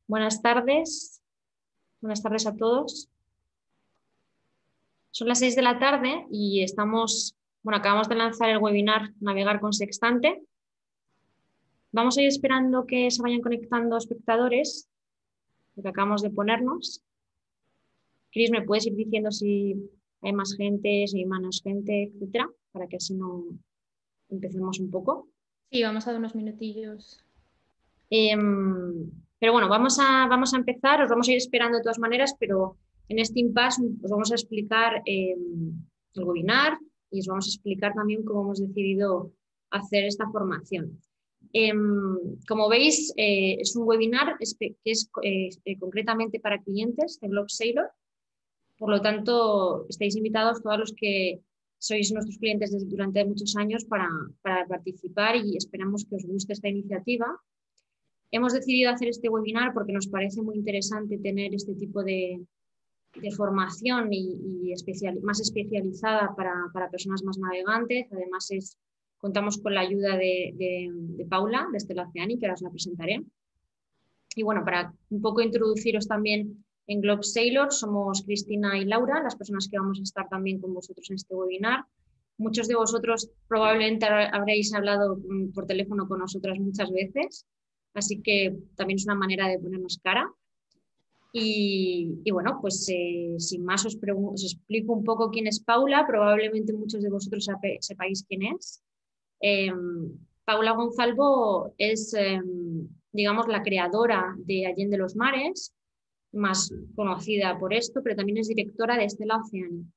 Buenas tardes. Buenas tardes a todos. Son las 6 de la tarde y acabamos de lanzar el webinar Navegar con Sextante. Vamos a ir esperando que se vayan conectando espectadores, lo que acabamos de ponernos. Cris, ¿me puedes ir diciendo si hay más gente, si hay menos gente, etcétera, para que así no empecemos un poco? Sí, vamos a dar unos minutillos. Pero bueno, vamos a empezar, os vamos a ir esperando de todas maneras, pero en este impasse os vamos a explicar el webinar y os vamos a explicar también cómo hemos decidido hacer esta formación. Como veis, es un webinar que es concretamente para clientes de GlobeSailor, por lo tanto, estáis invitados todos los que sois nuestros clientes durante muchos años para participar y esperamos que os guste esta iniciativa. Hemos decidido hacer este webinar porque nos parece muy interesante tener este tipo de formación y más especializada para personas más navegantes. Además, contamos con la ayuda de Paula, de Stella Oceanic, que ahora os la presentaré. Y bueno, para un poco introduciros también en GlobeSailor, somos Cristina y Laura, las personas que vamos a estar también con vosotros en este webinar. Muchos de vosotros probablemente habréis hablado por teléfono con nosotras muchas veces, así que también es una manera de ponernos cara. Y bueno, pues sin más os explico un poco quién es Paula. Probablemente muchos de vosotros sepáis quién es. Paula Gonzalvo es, digamos, la creadora de Allende los Mares, más conocida por esto, pero también es directora de Stella Oceanic.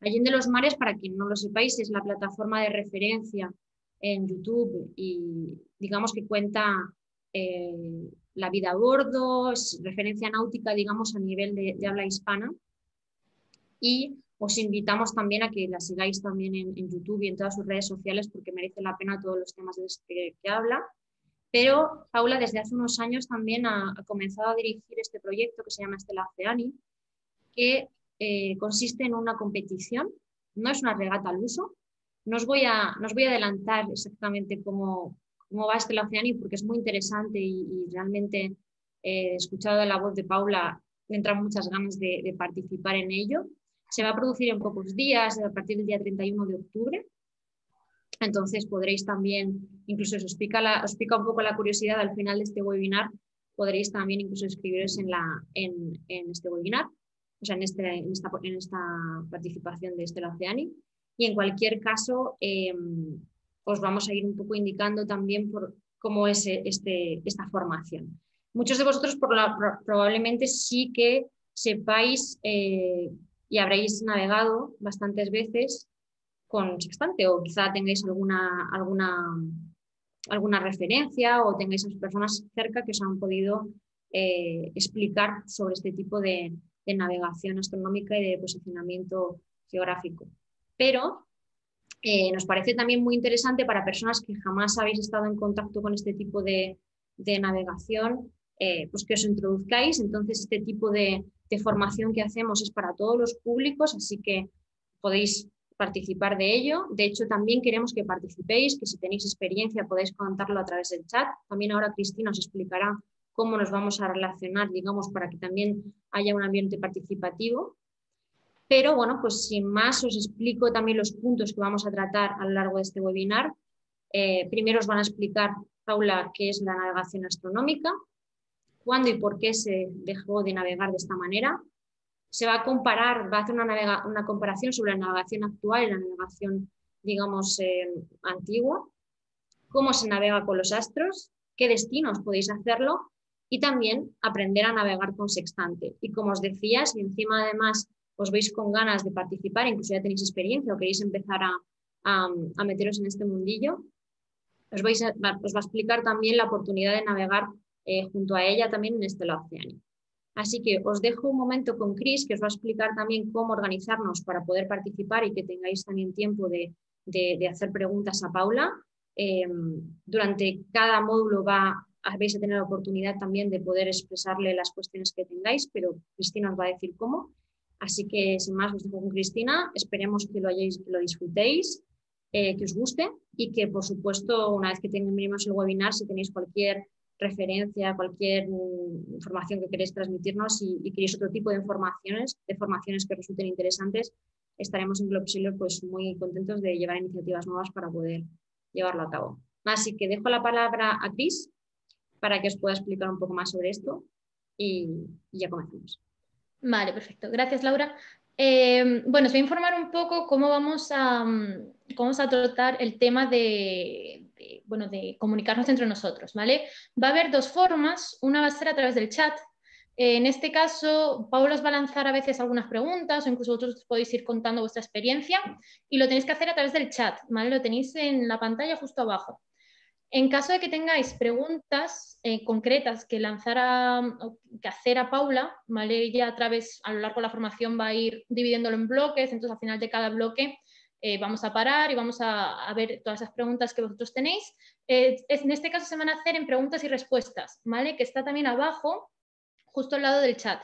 Allende los Mares, para quien no lo sepáis, es la plataforma de referencia en YouTube y digamos que cuenta la vida a bordo, es referencia náutica, digamos, a nivel de habla hispana. Y os invitamos también a que la sigáis también en YouTube y en todas sus redes sociales porque merece la pena todos los temas de los que habla. Pero Paula desde hace unos años también ha comenzado a dirigir este proyecto que se llama Stella Oceanic, que consiste en una competición, no es una regata al uso. No os voy a adelantar exactamente cómo va Stella Oceanic porque es muy interesante y realmente escuchado de la voz de Paula me entran muchas ganas de participar en ello. Se va a producir en pocos días, a partir del día 31 de octubre. Entonces podréis también, incluso os pica un poco la curiosidad al final de este webinar, podréis también incluso inscribiros en este webinar, o sea, en esta participación de Stella Oceanic. Y en cualquier caso, os vamos a ir un poco indicando también por cómo es esta formación. Muchos de vosotros probablemente sí que sepáis y habréis navegado bastantes veces con Sextante o quizá tengáis alguna referencia o tengáis a personas cerca que os han podido explicar sobre este tipo de navegación astronómica y de posicionamiento geográfico. Pero nos parece también muy interesante para personas que jamás habéis estado en contacto con este tipo de navegación, pues que os introduzcáis. Entonces, este tipo de formación que hacemos es para todos los públicos, así que podéis participar de ello. De hecho, también queremos que participéis, que si tenéis experiencia podéis contarlo a través del chat. También ahora Cristina os explicará cómo nos vamos a relacionar, digamos, para que también haya un ambiente participativo. Pero bueno, pues sin más os explico también los puntos que vamos a tratar a lo largo de este webinar. Primero os van a explicar, Paula, qué es la navegación astronómica, cuándo y por qué se dejó de navegar de esta manera. Se va a comparar, va a hacer una comparación sobre la navegación actual y la navegación, digamos, antigua, cómo se navega con los astros, qué destinos podéis hacerlo y también aprender a navegar con sextante. Y como os decía, si encima además os veis con ganas de participar, incluso ya tenéis experiencia o queréis empezar a meteros en este mundillo, os va a explicar también la oportunidad de navegar junto a ella también en Stella Oceanic. Así que os dejo un momento con Cris, que os va a explicar también cómo organizarnos para poder participar y que tengáis también tiempo de hacer preguntas a Paula. Durante cada módulo vais a tener la oportunidad también de poder expresarle las cuestiones que tengáis, pero Cristina os va a decir cómo. Así que sin más os dejo con Cristina. Esperemos que lo disfrutéis, que os guste y que por supuesto una vez que terminemos el webinar, si tenéis cualquier referencia, cualquier información que queréis transmitirnos y queréis otro tipo de formaciones que resulten interesantes, estaremos en Globseller pues muy contentos de llevar iniciativas nuevas para poder llevarlo a cabo. Así que dejo la palabra a Cris para que os pueda explicar un poco más sobre esto y ya comenzamos. Vale, perfecto. Gracias, Laura. Bueno, os voy a informar un poco cómo vamos a tratar el tema de comunicarnos entre nosotros, ¿vale? Va a haber dos formas. Una va a ser a través del chat. En este caso, Paula os va a lanzar a veces algunas preguntas o incluso vosotros podéis ir contando vuestra experiencia y lo tenéis que hacer a través del chat, ¿vale? Lo tenéis en la pantalla justo abajo. En caso de que tengáis preguntas concretas que que hacer a Paula, ¿vale? Ella a lo largo de la formación va a ir dividiéndolo en bloques, entonces al final de cada bloque vamos a parar y vamos a ver todas esas preguntas que vosotros tenéis. En este caso se van a hacer en preguntas y respuestas, ¿vale? Que está también abajo, justo al lado del chat.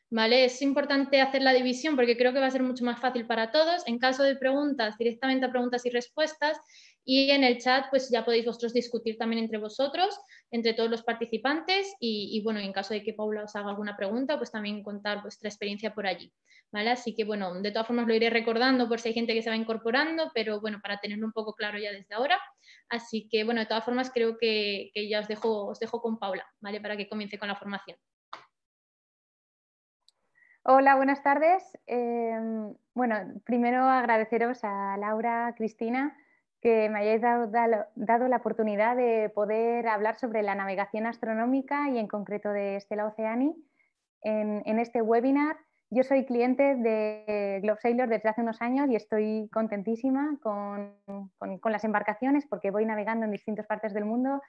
¿Vale? Es importante hacer la división porque creo que va a ser mucho más fácil para todos. En caso de preguntas, directamente a preguntas y respuestas, y en el chat pues ya podéis vosotros discutir también entre vosotros, entre todos los participantes y bueno, en caso de que Paula os haga alguna pregunta, pues también contar vuestra experiencia por allí. ¿Vale? Así que bueno, de todas formas lo iré recordando por si hay gente que se va incorporando, pero bueno, para tenerlo un poco claro ya desde ahora. Así que bueno, de todas formas creo que ya os dejo con Paula, ¿vale? Para que comience con la formación. Hola, buenas tardes. Bueno, primero agradeceros a Laura, Cristina, que me hayáis dado la oportunidad de poder hablar sobre la navegación astronómica y en concreto de Stella Oceani en este webinar. Yo soy cliente de Globseller desde hace unos años y estoy contentísima con las embarcaciones porque voy navegando en distintas partes del mundo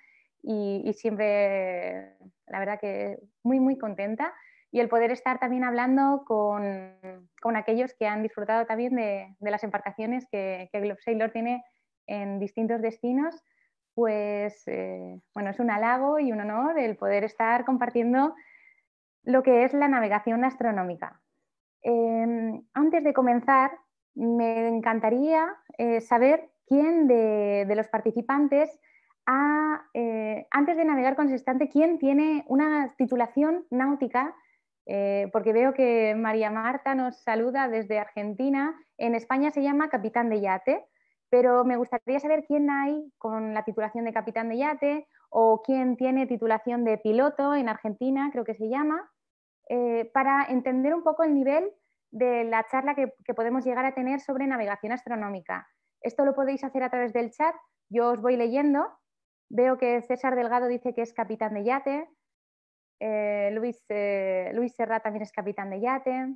y siempre, la verdad que muy contenta. Y el poder estar también hablando con aquellos que han disfrutado también de las embarcaciones que Globseller tiene en distintos destinos, pues bueno, es un halago y un honor el poder estar compartiendo lo que es la navegación astronómica. Antes de comenzar, me encantaría saber quién de los participantes antes de navegar con sextante, quién tiene una titulación náutica, porque veo que María Marta nos saluda desde Argentina. En España se llama capitán de yate, pero me gustaría saber quién hay con la titulación de capitán de yate o quién tiene titulación de piloto en Argentina, creo que se llama, para entender un poco el nivel de la charla que podemos llegar a tener sobre navegación astronómica. Esto lo podéis hacer a través del chat, yo os voy leyendo. Veo que César Delgado dice que es capitán de yate, Luis Serra también es capitán de yate,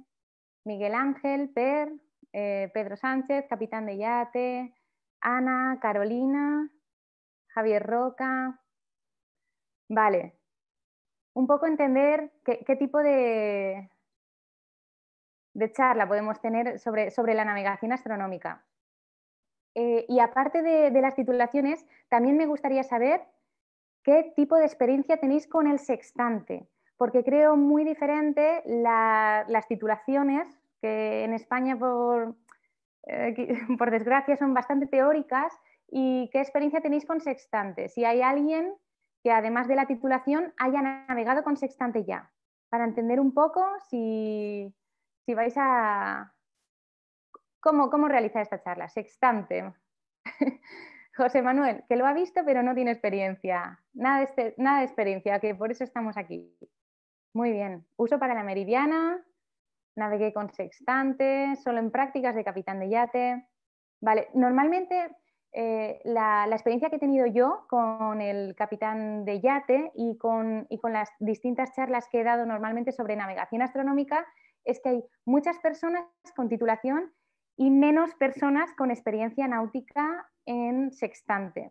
Miguel Ángel, Pedro Sánchez, capitán de yate, Ana, Carolina, Javier Roca. Vale, un poco entender qué tipo de charla podemos tener sobre la navegación astronómica. Y aparte de las titulaciones, también me gustaría saber qué tipo de experiencia tenéis con el sextante, porque creo muy diferente las titulaciones, que en España por desgracia son bastante teóricas, y qué experiencia tenéis con sextante. Si hay alguien que además de la titulación haya navegado con sextante ya, para entender un poco si vais a... ¿Cómo realizar esta charla? Sextante. José Manuel, que lo ha visto pero no tiene experiencia. Nada de experiencia, que por eso estamos aquí. Muy bien. Uso para la meridiana, navegué con sextante, solo en prácticas de capitán de yate. Vale, normalmente la experiencia que he tenido yo con el capitán de yate y con las distintas charlas que he dado normalmente sobre navegación astronómica es que hay muchas personas con titulación y menos personas con experiencia náutica en sextante.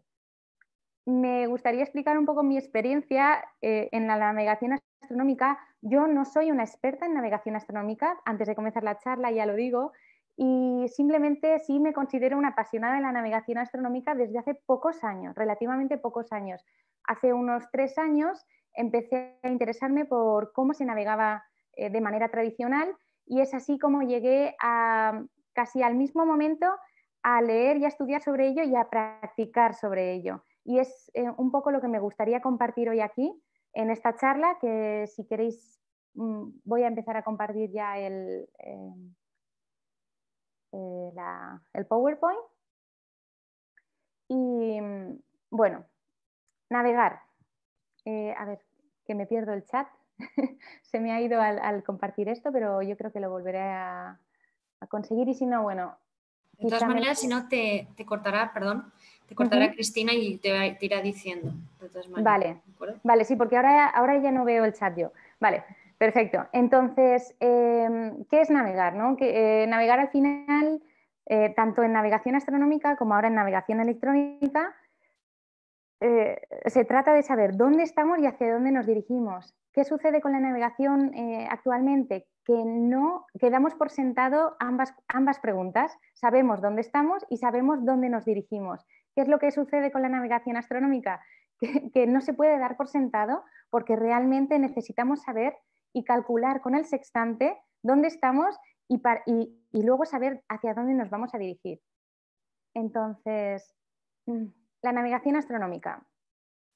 Me gustaría explicar un poco mi experiencia en la navegación astronómica. Yo no soy una experta en navegación astronómica, antes de comenzar la charla ya lo digo, y simplemente sí me considero una apasionada de la navegación astronómica desde hace pocos años, relativamente pocos años. Hace unos 3 años empecé a interesarme por cómo se navegaba de manera tradicional y es así como llegué casi al mismo momento a leer y a estudiar sobre ello y a practicar sobre ello. Y es un poco lo que me gustaría compartir hoy aquí, en esta charla, que si queréis voy a empezar a compartir ya el PowerPoint. Y bueno, navegar. A ver, que me pierdo el chat. Se me ha ido al compartir esto, pero yo creo que lo volveré a conseguir, y si no, bueno. De todas maneras, si no te cortará, perdón, te cortará Cristina y te irá diciendo. De todas maneras, vale, sí, porque ahora ya no veo el chat yo. Vale, perfecto. Entonces, ¿qué es navegar? ¿No? Navegar al final, tanto en navegación astronómica como ahora en navegación electrónica, se trata de saber dónde estamos y hacia dónde nos dirigimos. ¿Qué sucede con la navegación actualmente? Que damos por sentado ambas preguntas. Sabemos dónde estamos y sabemos dónde nos dirigimos. ¿Qué es lo que sucede con la navegación astronómica? Que no se puede dar por sentado, porque realmente necesitamos saber y calcular con el sextante dónde estamos y luego saber hacia dónde nos vamos a dirigir. Entonces, la navegación astronómica.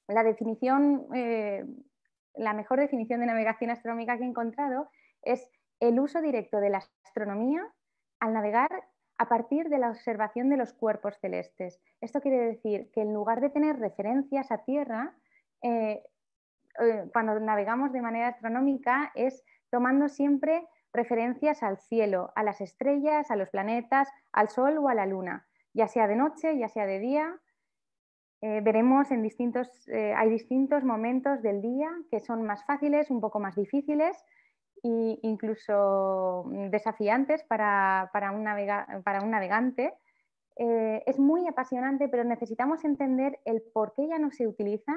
La mejor definición de navegación astronómica que he encontrado es el uso directo de la astronomía al navegar a partir de la observación de los cuerpos celestes. Esto quiere decir que en lugar de tener referencias a Tierra, cuando navegamos de manera astronómica es tomando siempre referencias al cielo, a las estrellas, a los planetas, al Sol o a la Luna, ya sea de noche, ya sea de día. Veremos hay distintos momentos del día que son más fáciles, un poco más difíciles e incluso desafiantes para un navegante. Es muy apasionante, pero necesitamos entender el por qué ya no se utiliza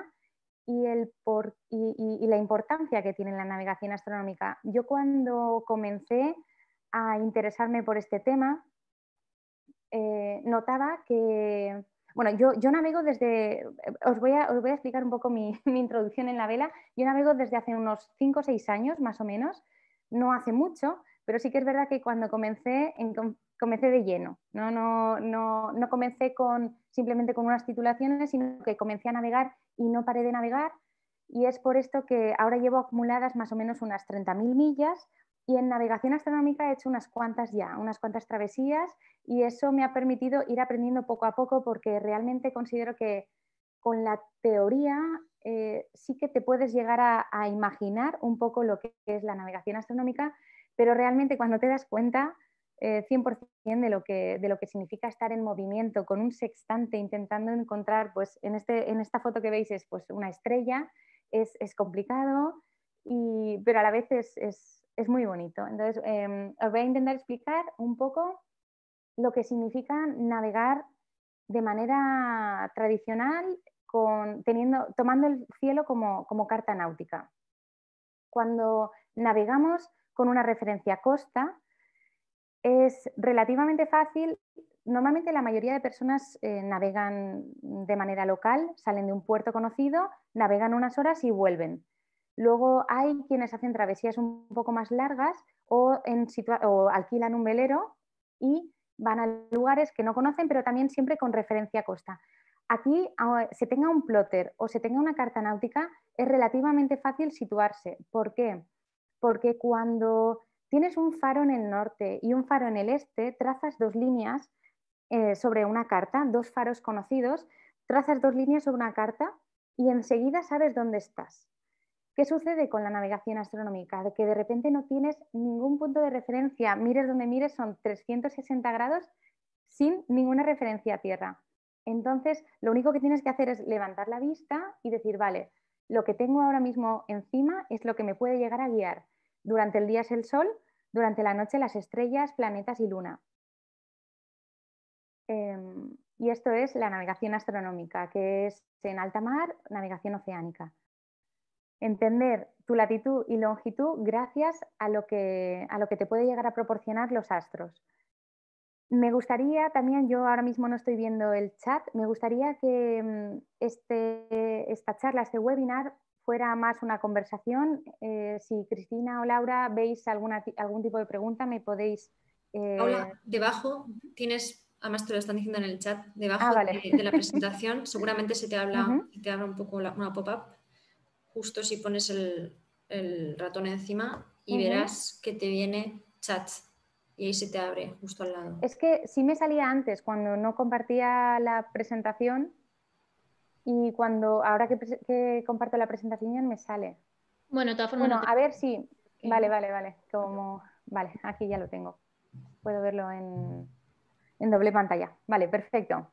y la importancia que tiene la navegación astronómica. Yo, cuando comencé a interesarme por este tema, notaba que... Bueno, yo navego desde... Os voy a explicar un poco mi introducción en la vela. Yo navego desde hace unos 5 o 6 años, más o menos. No hace mucho, pero sí que es verdad que cuando comencé de lleno. No comencé simplemente con unas titulaciones, sino que comencé a navegar y no paré de navegar. Y es por esto que ahora llevo acumuladas más o menos unas 30.000 millas. Y en navegación astronómica he hecho unas cuantas travesías, y eso me ha permitido ir aprendiendo poco a poco, porque realmente considero que con la teoría sí que te puedes llegar a imaginar un poco lo que es la navegación astronómica, pero realmente cuando te das cuenta 100% de lo que significa estar en movimiento con un sextante intentando encontrar, pues en esta foto que veis es pues una estrella, es complicado, pero a la vez es muy bonito. Entonces, os voy a intentar explicar un poco lo que significa navegar de manera tradicional, tomando el cielo como carta náutica. Cuando navegamos con una referencia a costa, es relativamente fácil. Normalmente la mayoría de personas navegan de manera local, salen de un puerto conocido, navegan unas horas y vuelven. Luego hay quienes hacen travesías un poco más largas o alquilan un velero y van a lugares que no conocen, pero también siempre con referencia a costa. Aquí, se tenga un plotter o se tenga una carta náutica, es relativamente fácil situarse. ¿Por qué? Porque cuando tienes un faro en el norte y un faro en el este, trazas 2 líneas sobre una carta, 2 faros conocidos, trazas 2 líneas sobre una carta y enseguida sabes dónde estás. ¿Qué sucede con la navegación astronómica? De que de repente no tienes ningún punto de referencia, mires donde mires, son 360 grados sin ninguna referencia a Tierra. Entonces, lo único que tienes que hacer es levantar la vista y decir, vale, lo que tengo ahora mismo encima es lo que me puede llegar a guiar. Durante el día es el Sol, durante la noche las estrellas, planetas y luna. Y esto es la navegación astronómica, que es en alta mar, navegación oceánica. Entender tu latitud y longitud gracias a lo que te puede llegar a proporcionar los astros. Me gustaría también, yo ahora mismo no estoy viendo el chat, me gustaría que esta charla, este webinar, fuera más una conversación. Si Cristina o Laura veis algún tipo de pregunta, me podéis... Paula, debajo tienes, además te lo están diciendo en el chat, debajo vale. de la presentación, seguramente se te habla un poco una pop-up. justo si pones el ratón encima y verás que te viene chat y ahí se te abre justo al lado. Es que sí me salía antes cuando no compartía la presentación y ahora que comparto la presentación ya me sale. Bueno, de todas formas Bueno, a ver si... Okay. Vale. Vale, aquí ya lo tengo. Puedo verlo en doble pantalla. Vale, perfecto.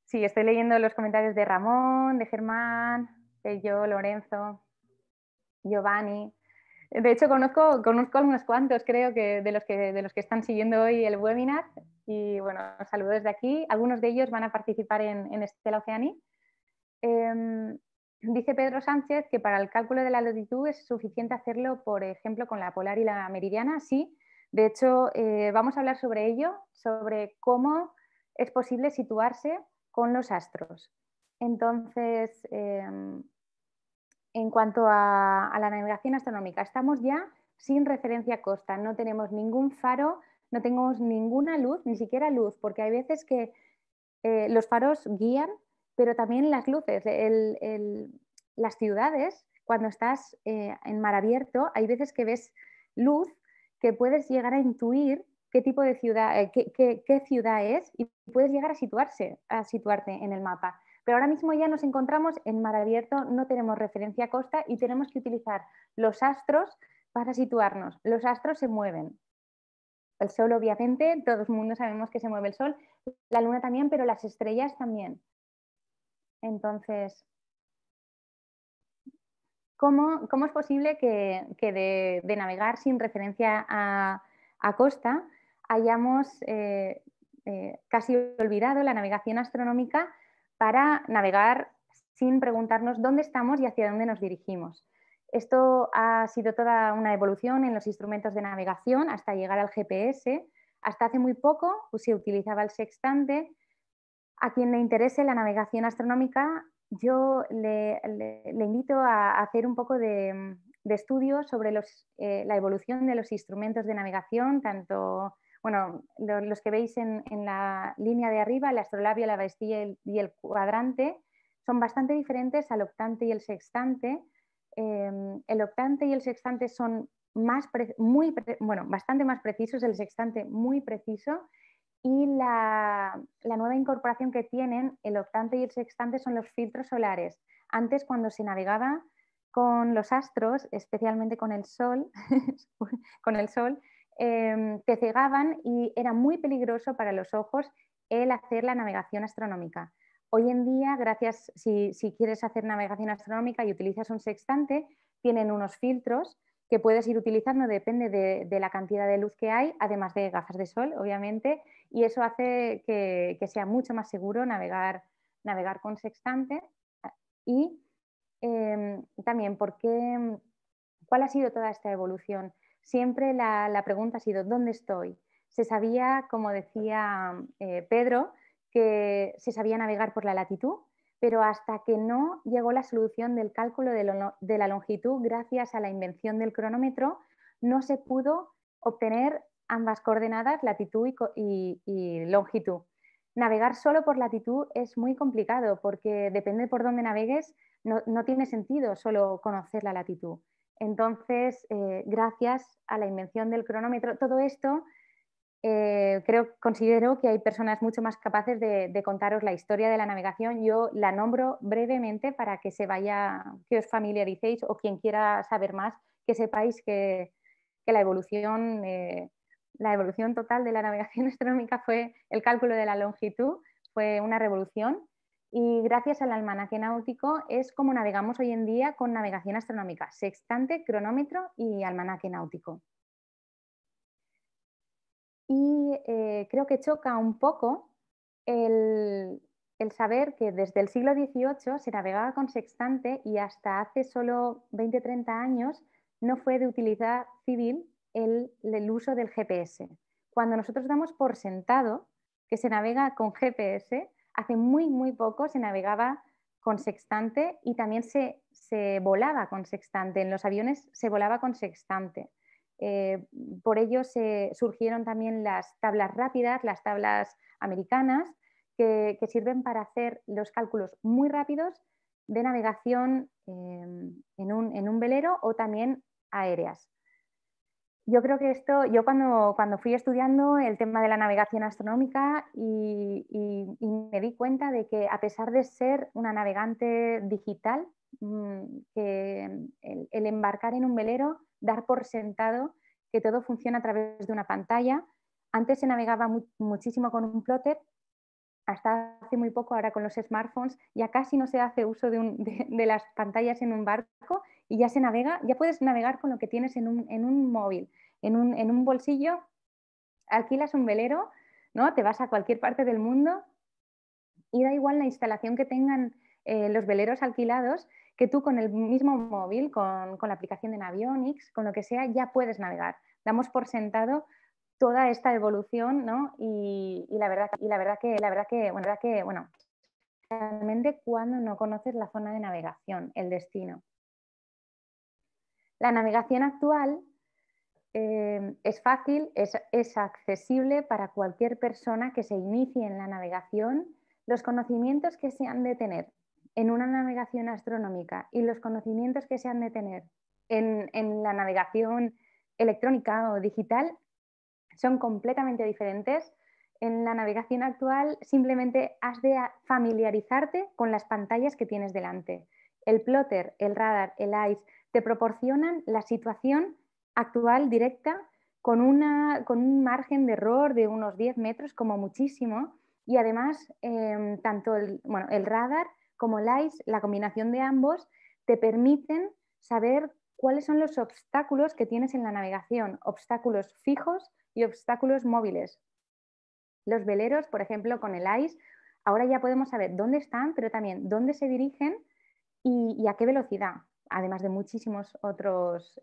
Sí, estoy leyendo los comentarios de Ramón, de Germán, de yo, Lorenzo, Giovanni. De hecho, conozco unos cuantos, creo que de los que están siguiendo hoy el webinar. Y bueno, saludos desde aquí. Algunos de ellos van a participar en Stella Oceani. Dice Pedro Sánchez que para el cálculo de la latitud es suficiente hacerlo, por ejemplo, con la polar y la meridiana. Sí, de hecho, vamos a hablar sobre ello, sobre cómo es posible situarse con los astros. Entonces, en cuanto a la navegación astronómica, estamos ya sin referencia a costa, no tenemos ningún faro, no tenemos ninguna luz, ni siquiera luz, porque hay veces que los faros guían, pero también las luces. Las ciudades, cuando estás en mar abierto, hay veces que ves luz que puedes llegar a intuir qué tipo de ciudad, qué ciudad es y puedes llegar a situarte en el mapa. Pero ahora mismo ya nos encontramos en mar abierto, no tenemos referencia a costa y tenemos que utilizar los astros para situarnos. Los astros se mueven. El Sol, obviamente, todo el mundo sabemos que se mueve el Sol, la Luna también, pero las estrellas también. Entonces, ¿cómo es posible que de navegar sin referencia a costa hayamos casi olvidado la navegación astronómica para navegar sin preguntarnos dónde estamos y hacia dónde nos dirigimos? Esto ha sido toda una evolución en los instrumentos de navegación hasta llegar al GPS. Hasta hace muy poco se utilizaba el sextante. A quien le interese la navegación astronómica, yo le invito a hacer un poco de estudio sobre la evolución de los instrumentos de navegación, tanto bueno, los que veis en la línea de arriba, el astrolabio, la ballestilla y el cuadrante, son bastante diferentes al octante y el sextante. El octante y el sextante son bastante más precisos, el sextante muy preciso, y la nueva incorporación que tienen el octante y el sextante son los filtros solares. Antes, cuando se navegaba con los astros, especialmente con el Sol, te cegaban y era muy peligroso para los ojos el hacer la navegación astronómica. Hoy en día, gracias, si quieres hacer navegación astronómica y utilizas un sextante, tienen unos filtros que puedes ir utilizando, depende de la cantidad de luz que hay, además de gafas de sol, obviamente, y eso hace que sea mucho más seguro navegar con sextante. Y también, ¿cuál ha sido toda esta evolución? Siempre la pregunta ha sido, ¿dónde estoy? Se sabía, como decía Pedro, que se sabía navegar por la latitud, pero hasta que no llegó la solución del cálculo de la longitud, gracias a la invención del cronómetro, no se pudo obtener ambas coordenadas, latitud y longitud. Navegar solo por latitud es muy complicado porque depende por dónde navegues, no tiene sentido solo conocer la latitud. Entonces, gracias a la invención del cronómetro, todo esto considero que hay personas mucho más capaces de contaros la historia de la navegación. Yo la nombro brevemente para que que os familiaricéis, o quien quiera saber más, que sepáis que la evolución total de la navegación astronómica fue el cálculo de la longitud, fue una revolución. Y gracias al almanaque náutico es como navegamos hoy en día con navegación astronómica: sextante, cronómetro y almanaque náutico. Y creo que choca un poco el saber que desde el siglo XVIII se navegaba con sextante y hasta hace solo 20-30 años no fue de utilidad civil el uso del GPS. Cuando nosotros damos por sentado que se navega con GPS, hace muy poco se navegaba con sextante y también se volaba con sextante. En los aviones se volaba con sextante. Por ello surgieron también las tablas rápidas, las tablas americanas, que sirven para hacer los cálculos muy rápidos de navegación en un velero o también aéreas. Yo creo que esto, yo cuando fui estudiando el tema de la navegación astronómica y me di cuenta de que a pesar de ser una navegante digital, que el embarcar en un velero, dar por sentado que todo funciona a través de una pantalla. Antes se navegaba muchísimo con un plotter, hasta hace muy poco, ahora con los smartphones, ya casi no se hace uso de las pantallas en un barco y ya se navega, ya puedes navegar con lo que tienes en un móvil, en un bolsillo, alquilas un velero, ¿no? Te vas a cualquier parte del mundo y da igual la instalación que tengan los veleros alquilados, que tú con el mismo móvil, con la aplicación de Navionics, con lo que sea, ya puedes navegar. Damos por sentado toda esta evolución, ¿no? Y la verdad que, bueno, realmente cuando no conoces la zona de navegación, el destino. La navegación actual es fácil, es accesible para cualquier persona que se inicie en la navegación. Los conocimientos que se han de tener en una navegación astronómica y los conocimientos que se han de tener en la navegación electrónica o digital son completamente diferentes. En la navegación actual simplemente has de familiarizarte con las pantallas que tienes delante. El plotter, el radar, el ICE te proporcionan la situación actual directa con un margen de error de unos 10 metros como muchísimo y además tanto el radar como el ICE, la combinación de ambos, te permiten saber cuáles son los obstáculos que tienes en la navegación, obstáculos fijos y obstáculos móviles. Los veleros, por ejemplo, con el ICE, ahora ya podemos saber dónde están, pero también dónde se dirigen y a qué velocidad, además de muchísimos otros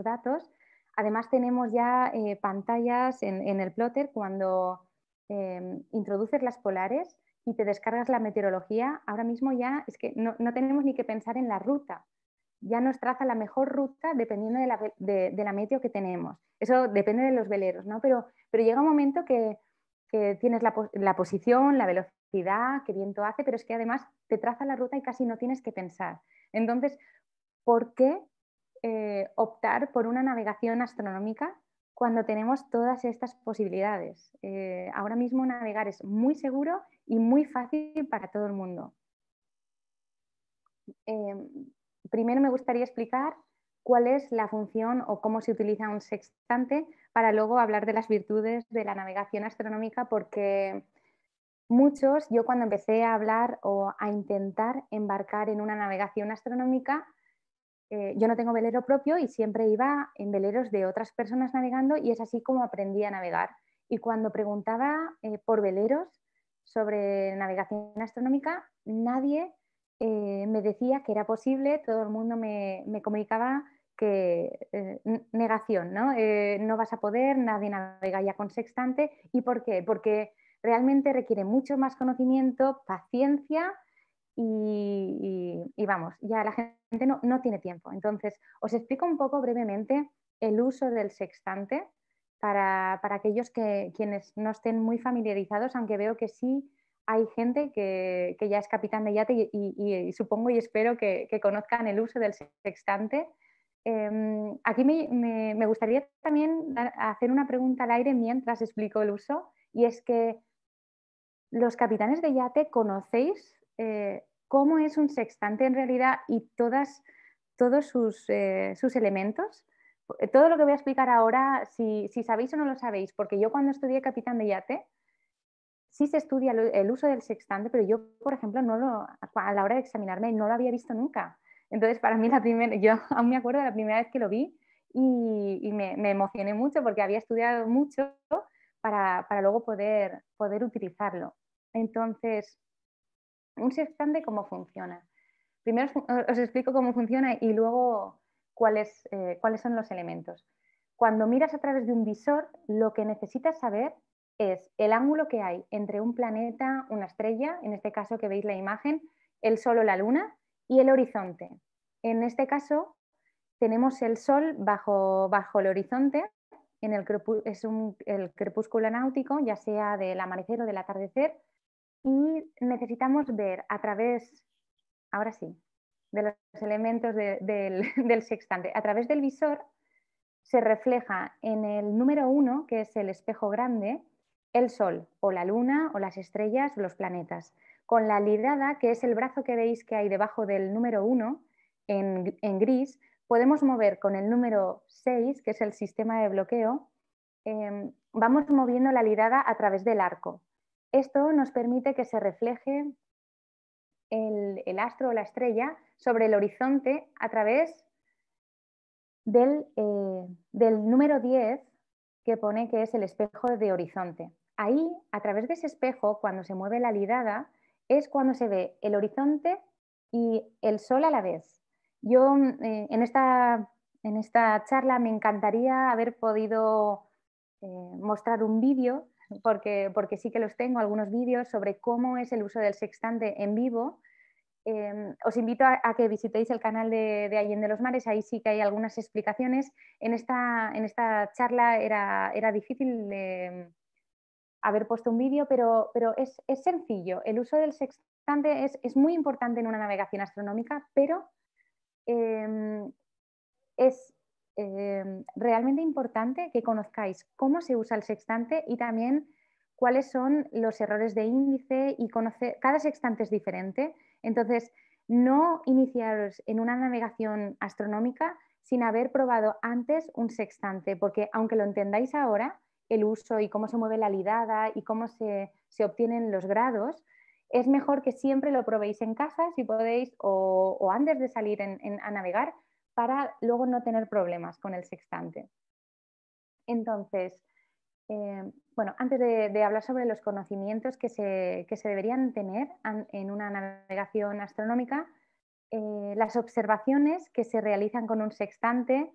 datos. Además tenemos ya pantallas en el plotter cuando introduces las polares y te descargas la meteorología. Ahora mismo ya es que no tenemos ni que pensar en la ruta. Ya nos traza la mejor ruta dependiendo de la meteo que tenemos. Eso depende de los veleros, ¿no? Pero llega un momento que tienes la posición, la velocidad, qué viento hace, pero es que además te traza la ruta y casi no tienes que pensar. Entonces, ¿por qué optar por una navegación astronómica cuando tenemos todas estas posibilidades? Ahora mismo navegar es muy seguro y muy fácil para todo el mundo. Primero me gustaría explicar cuál es la función o cómo se utiliza un sextante para luego hablar de las virtudes de la navegación astronómica, porque muchos, yo cuando empecé a hablar o a intentar embarcar en una navegación astronómica, yo no tengo velero propio y siempre iba en veleros de otras personas navegando y es así como aprendí a navegar. Y cuando preguntaba por veleros sobre navegación astronómica, nadie me decía que era posible, todo el mundo me comunicaba que negación, ¿no? No vas a poder, nadie navega ya con sextante. ¿Y por qué? Porque realmente requiere mucho más conocimiento, paciencia y vamos, ya la gente no tiene tiempo. Entonces, os explico un poco brevemente el uso del sextante para aquellos quienes no estén muy familiarizados, aunque veo que sí hay gente que ya es capitán de yate y supongo y espero que conozcan el uso del sextante. Aquí me gustaría también hacer una pregunta al aire mientras explico el uso, y es que los capitanes de yate, ¿conocéis cómo es un sextante en realidad y todos sus elementos? Todo lo que voy a explicar ahora, si sabéis o no lo sabéis, porque yo cuando estudié capitán de yate, sí se estudia el uso del sextante, pero yo, por ejemplo, a la hora de examinarme no lo había visto nunca. Entonces, para mí, yo aún me acuerdo de la primera vez que lo vi y me emocioné mucho porque había estudiado mucho para luego poder utilizarlo. Entonces, un sextante, ¿cómo funciona? Primero os explico cómo funciona y luego cuáles son los elementos. Cuando miras a través de un visor, lo que necesitas saber es el ángulo que hay entre un planeta, una estrella, en este caso que veis la imagen, el Sol o la Luna, y el horizonte. En este caso, tenemos el Sol bajo el horizonte, es el crepúsculo náutico, ya sea del amanecer o del atardecer, y necesitamos ver a través ahora sí, de los elementos del sextante. A través del visor se refleja en el número 1, que es el espejo grande, el Sol o la Luna o las estrellas o los planetas. Con la lidada, que es el brazo que veis que hay debajo del número 1 en gris, podemos mover con el número 6, que es el sistema de bloqueo, vamos moviendo la lidada a través del arco. Esto nos permite que se refleje el astro o la estrella sobre el horizonte a través del número 10, que pone que es el espejo de horizonte. Ahí, a través de ese espejo, cuando se mueve la lidada, es cuando se ve el horizonte y el sol a la vez. Yo en esta charla me encantaría haber podido mostrar un vídeo, porque sí que los tengo, algunos vídeos sobre cómo es el uso del sextante en vivo. Os invito a que visitéis el canal de Allende los Mares, ahí sí que hay algunas explicaciones. En esta charla era difícil haber puesto un vídeo, pero es sencillo. El uso del sextante es muy importante en una navegación astronómica, pero es realmente importante que conozcáis cómo se usa el sextante y también cuáles son los errores de índice y conocer, cada sextante es diferente. Entonces, no iniciaros en una navegación astronómica sin haber probado antes un sextante, porque aunque lo entendáis ahora, el uso y cómo se mueve la lidada y cómo se obtienen los grados, es mejor que siempre lo probéis en casa, si podéis, o antes de salir a navegar, para luego no tener problemas con el sextante. Entonces, bueno, antes de hablar sobre los conocimientos que se deberían tener en una navegación astronómica, las observaciones que se realizan con un sextante,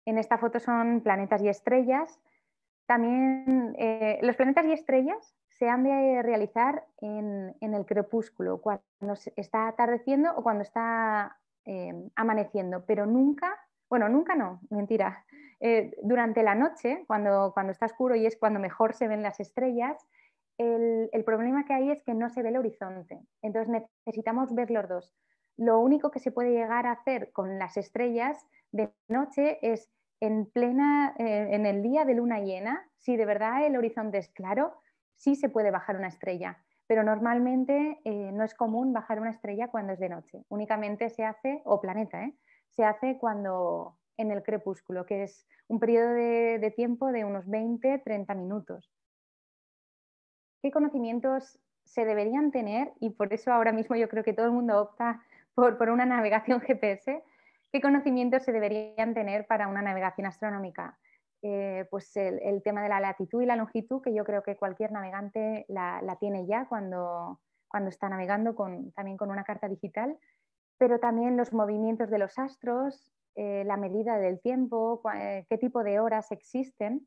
en esta foto son planetas y estrellas. También los planetas y estrellas se han de realizar en el crepúsculo, cuando está atardeciendo o cuando está amaneciendo, pero nunca, bueno, nunca no, mentira. Durante la noche, cuando está oscuro y es cuando mejor se ven las estrellas, el problema que hay es que no se ve el horizonte. Entonces necesitamos ver los dos. Lo único que se puede llegar a hacer con las estrellas de noche es en el día de luna llena, si de verdad el horizonte es claro, sí se puede bajar una estrella, pero normalmente no es común bajar una estrella cuando es de noche. Únicamente se hace, o planeta, se hace cuando en el crepúsculo, que es un periodo de tiempo de unos 20-30 minutos. ¿Qué conocimientos se deberían tener? Y por eso ahora mismo yo creo que todo el mundo opta por una navegación GPS. ¿Qué conocimientos se deberían tener para una navegación astronómica? Pues el tema de la latitud y la longitud, que yo creo que cualquier navegante la tiene ya cuando está navegando también con una carta digital, pero también los movimientos de los astros, la medida del tiempo, qué tipo de horas existen,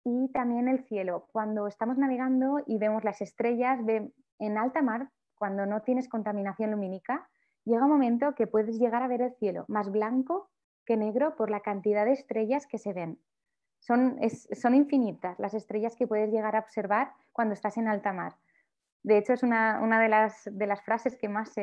y también el cielo. Cuando estamos navegando y vemos las estrellas en alta mar, cuando no tienes contaminación lumínica, llega un momento que puedes llegar a ver el cielo más blanco que negro por la cantidad de estrellas que se ven. Son infinitas las estrellas que puedes llegar a observar cuando estás en alta mar. De hecho, es una de las frases que más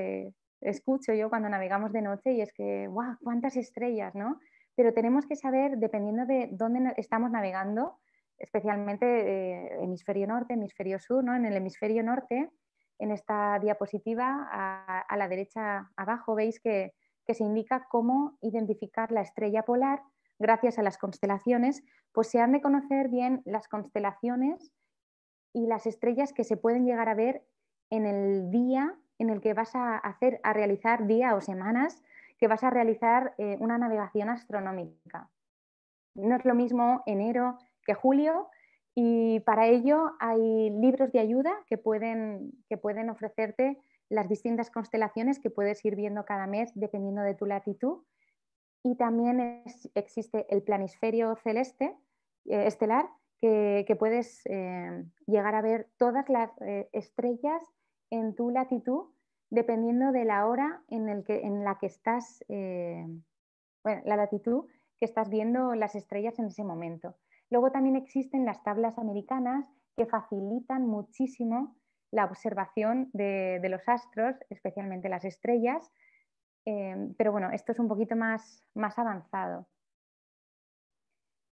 escucho yo cuando navegamos de noche, y es que, ¡guau! ¡Cuántas estrellas!, ¿no? Pero tenemos que saber, dependiendo de dónde estamos navegando, especialmente hemisferio norte, hemisferio sur, ¿no? En el hemisferio norte, en esta diapositiva, a la derecha abajo, veis que se indica cómo identificar la estrella polar gracias a las constelaciones. Pues se han de conocer bien las constelaciones y las estrellas que se pueden llegar a ver en el día en el que vas a realizar día o semanas que vas a realizar una navegación astronómica. No es lo mismo enero que julio, y para ello hay libros de ayuda que pueden ofrecerte las distintas constelaciones que puedes ir viendo cada mes dependiendo de tu latitud. Y también existe el planisferio celeste estelar, que puedes llegar a ver todas las estrellas en tu latitud dependiendo de la hora en la que estás, la latitud que estás viendo las estrellas en ese momento. Luego también existen las tablas americanas que facilitan muchísimo la observación de los astros, especialmente las estrellas, pero bueno, esto es un poquito más avanzado.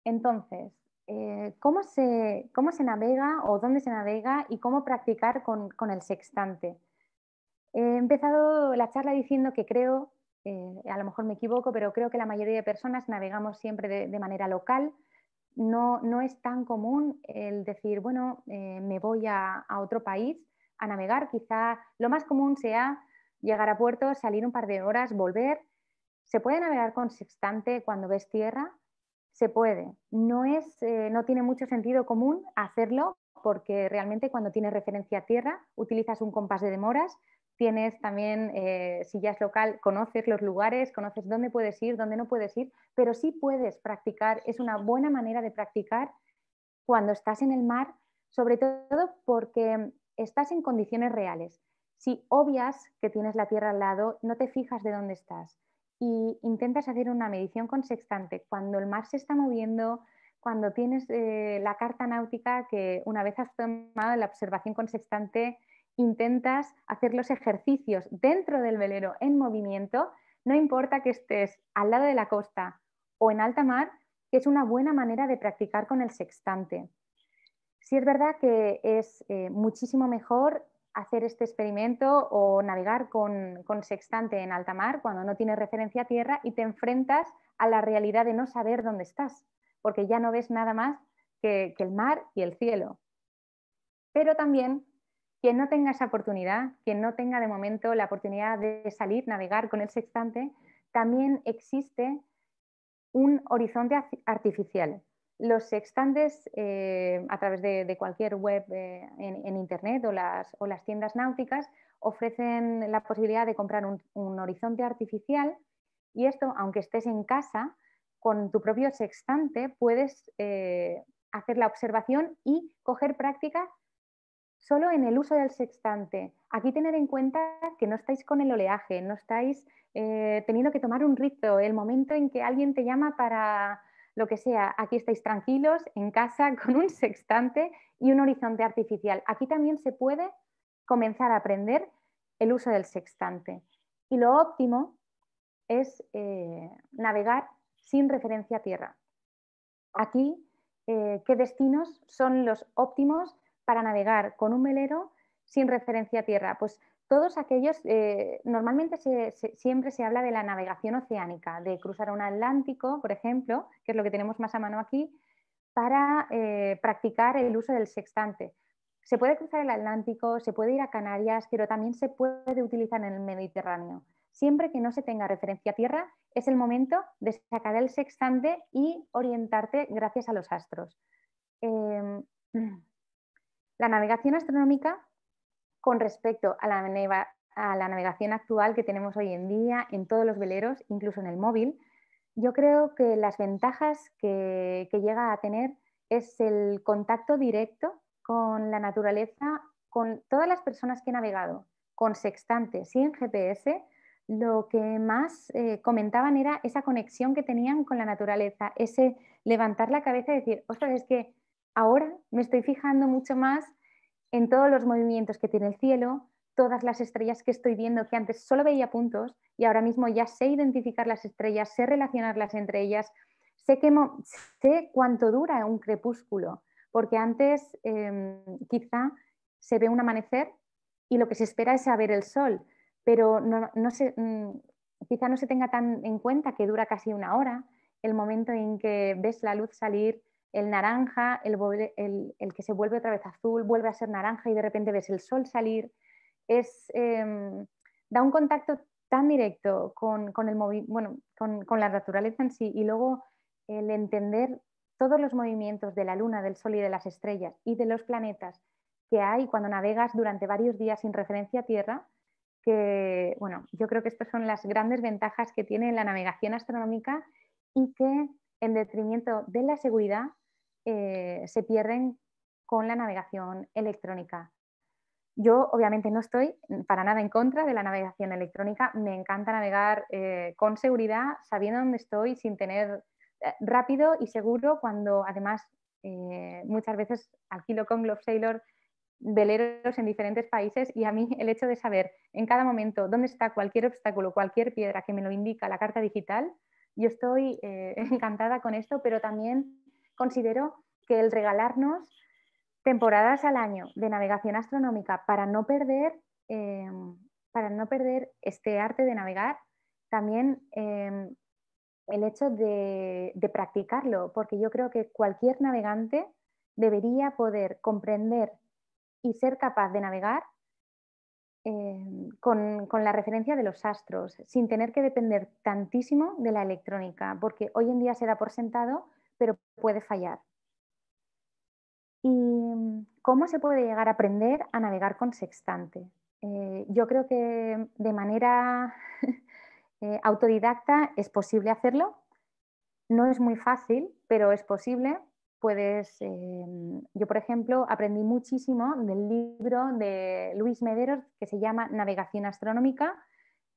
Entonces, ¿cómo se navega o dónde se navega y cómo practicar con el sextante? He empezado la charla diciendo que creo, a lo mejor me equivoco, pero creo que la mayoría de personas navegamos siempre de manera local. No es tan común el decir, bueno, me voy a otro país a navegar. Quizá lo más común sea llegar a puerto, salir un par de horas, volver. ¿Se puede navegar con sextante cuando ves tierra? Se puede. No tiene mucho sentido común hacerlo porque realmente cuando tienes referencia a tierra utilizas un compás de demoras. Tienes también, si ya es local, conoces los lugares, conoces dónde puedes ir, dónde no puedes ir, pero sí puedes practicar. Es una buena manera de practicar cuando estás en el mar, sobre todo porque estás en condiciones reales. Si obvias que tienes la tierra al lado, no te fijas de dónde estás y intentas hacer una medición con sextante cuando el mar se está moviendo, cuando tienes la carta náutica, que una vez has tomado la observación con sextante, intentas hacer los ejercicios dentro del velero en movimiento, no importa que estés al lado de la costa o en alta mar, que es una buena manera de practicar con el sextante. Sí es verdad que es muchísimo mejor hacer este experimento o navegar con sextante en alta mar cuando no tienes referencia a tierra y te enfrentas a la realidad de no saber dónde estás, porque ya no ves nada más que el mar y el cielo. Pero también quien no tenga esa oportunidad, quien no tenga de momento la oportunidad de salir, navegar con el sextante, también existe un horizonte artificial. Los sextantes, a través de cualquier web en internet o las tiendas náuticas, ofrecen la posibilidad de comprar un horizonte artificial y esto, aunque estés en casa, con tu propio sextante puedes hacer la observación y coger práctica solo en el uso del sextante. Aquí tener en cuenta que no estáis con el oleaje, no estáis teniendo que tomar un rito, el momento en que alguien te llama para lo que sea. Aquí estáis tranquilos, en casa, con un sextante y un horizonte artificial. Aquí también se puede comenzar a aprender el uso del sextante. Y lo óptimo es navegar sin referencia a tierra. Aquí, ¿qué destinos son los óptimos para navegar con un velero sin referencia a tierra? Pues todos aquellos, normalmente siempre se habla de la navegación oceánica, de cruzar un Atlántico, por ejemplo, que es lo que tenemos más a mano aquí, para practicar el uso del sextante. Se puede cruzar el Atlántico, se puede ir a Canarias, pero también se puede utilizar en el Mediterráneo. Siempre que no se tenga referencia a tierra, es el momento de sacar el sextante y orientarte gracias a los astros. La navegación astronómica, con respecto a la navegación actual que tenemos hoy en día en todos los veleros, incluso en el móvil, yo creo que las ventajas que llega a tener es el contacto directo con la naturaleza, con todas las personas que he navegado, con sextante, sin GPS. Lo que más comentaban era esa conexión que tenían con la naturaleza, ese levantar la cabeza y decir, ostras, es que ahora me estoy fijando mucho más en todos los movimientos que tiene el cielo, todas las estrellas que estoy viendo, que antes solo veía puntos y ahora mismo ya sé identificar las estrellas, sé relacionarlas entre ellas, sé cuánto dura un crepúsculo, porque antes quizá se ve un amanecer y lo que se espera es saber el sol, pero quizá no se tenga tan en cuenta que dura casi una hora, el momento en que ves la luz salir, el naranja, el que se vuelve otra vez azul, vuelve a ser naranja y de repente ves el sol salir. Da un contacto tan directo con la naturaleza en sí y luego el entender todos los movimientos de la luna, del sol y de las estrellas y de los planetas que hay cuando navegas durante varios días sin referencia a tierra, que bueno, yo creo que estas son las grandes ventajas que tiene la navegación astronómica y que en detrimento de la seguridad se pierden con la navegación electrónica. Yo obviamente no estoy para nada en contra de la navegación electrónica, me encanta navegar con seguridad, sabiendo dónde estoy, sin tener rápido y seguro, cuando además muchas veces alquilo con Globe Sailor veleros en diferentes países y a mí el hecho de saber en cada momento dónde está cualquier obstáculo, cualquier piedra que me lo indica la carta digital, yo estoy encantada con esto, pero también considero que el regalarnos temporadas al año de navegación astronómica para no perder este arte de navegar, también el hecho de practicarlo, porque yo creo que cualquier navegante debería poder comprender y ser capaz de navegar con la referencia de los astros, sin tener que depender tantísimo de la electrónica, porque hoy en día se da por sentado, pero puede fallar. ¿Y cómo se puede llegar a aprender a navegar con sextante? Yo creo que de manera autodidacta es posible hacerlo. No es muy fácil, pero es posible. Yo, por ejemplo, aprendí muchísimo del libro de Luis Mederos que se llama Navegación Astronómica.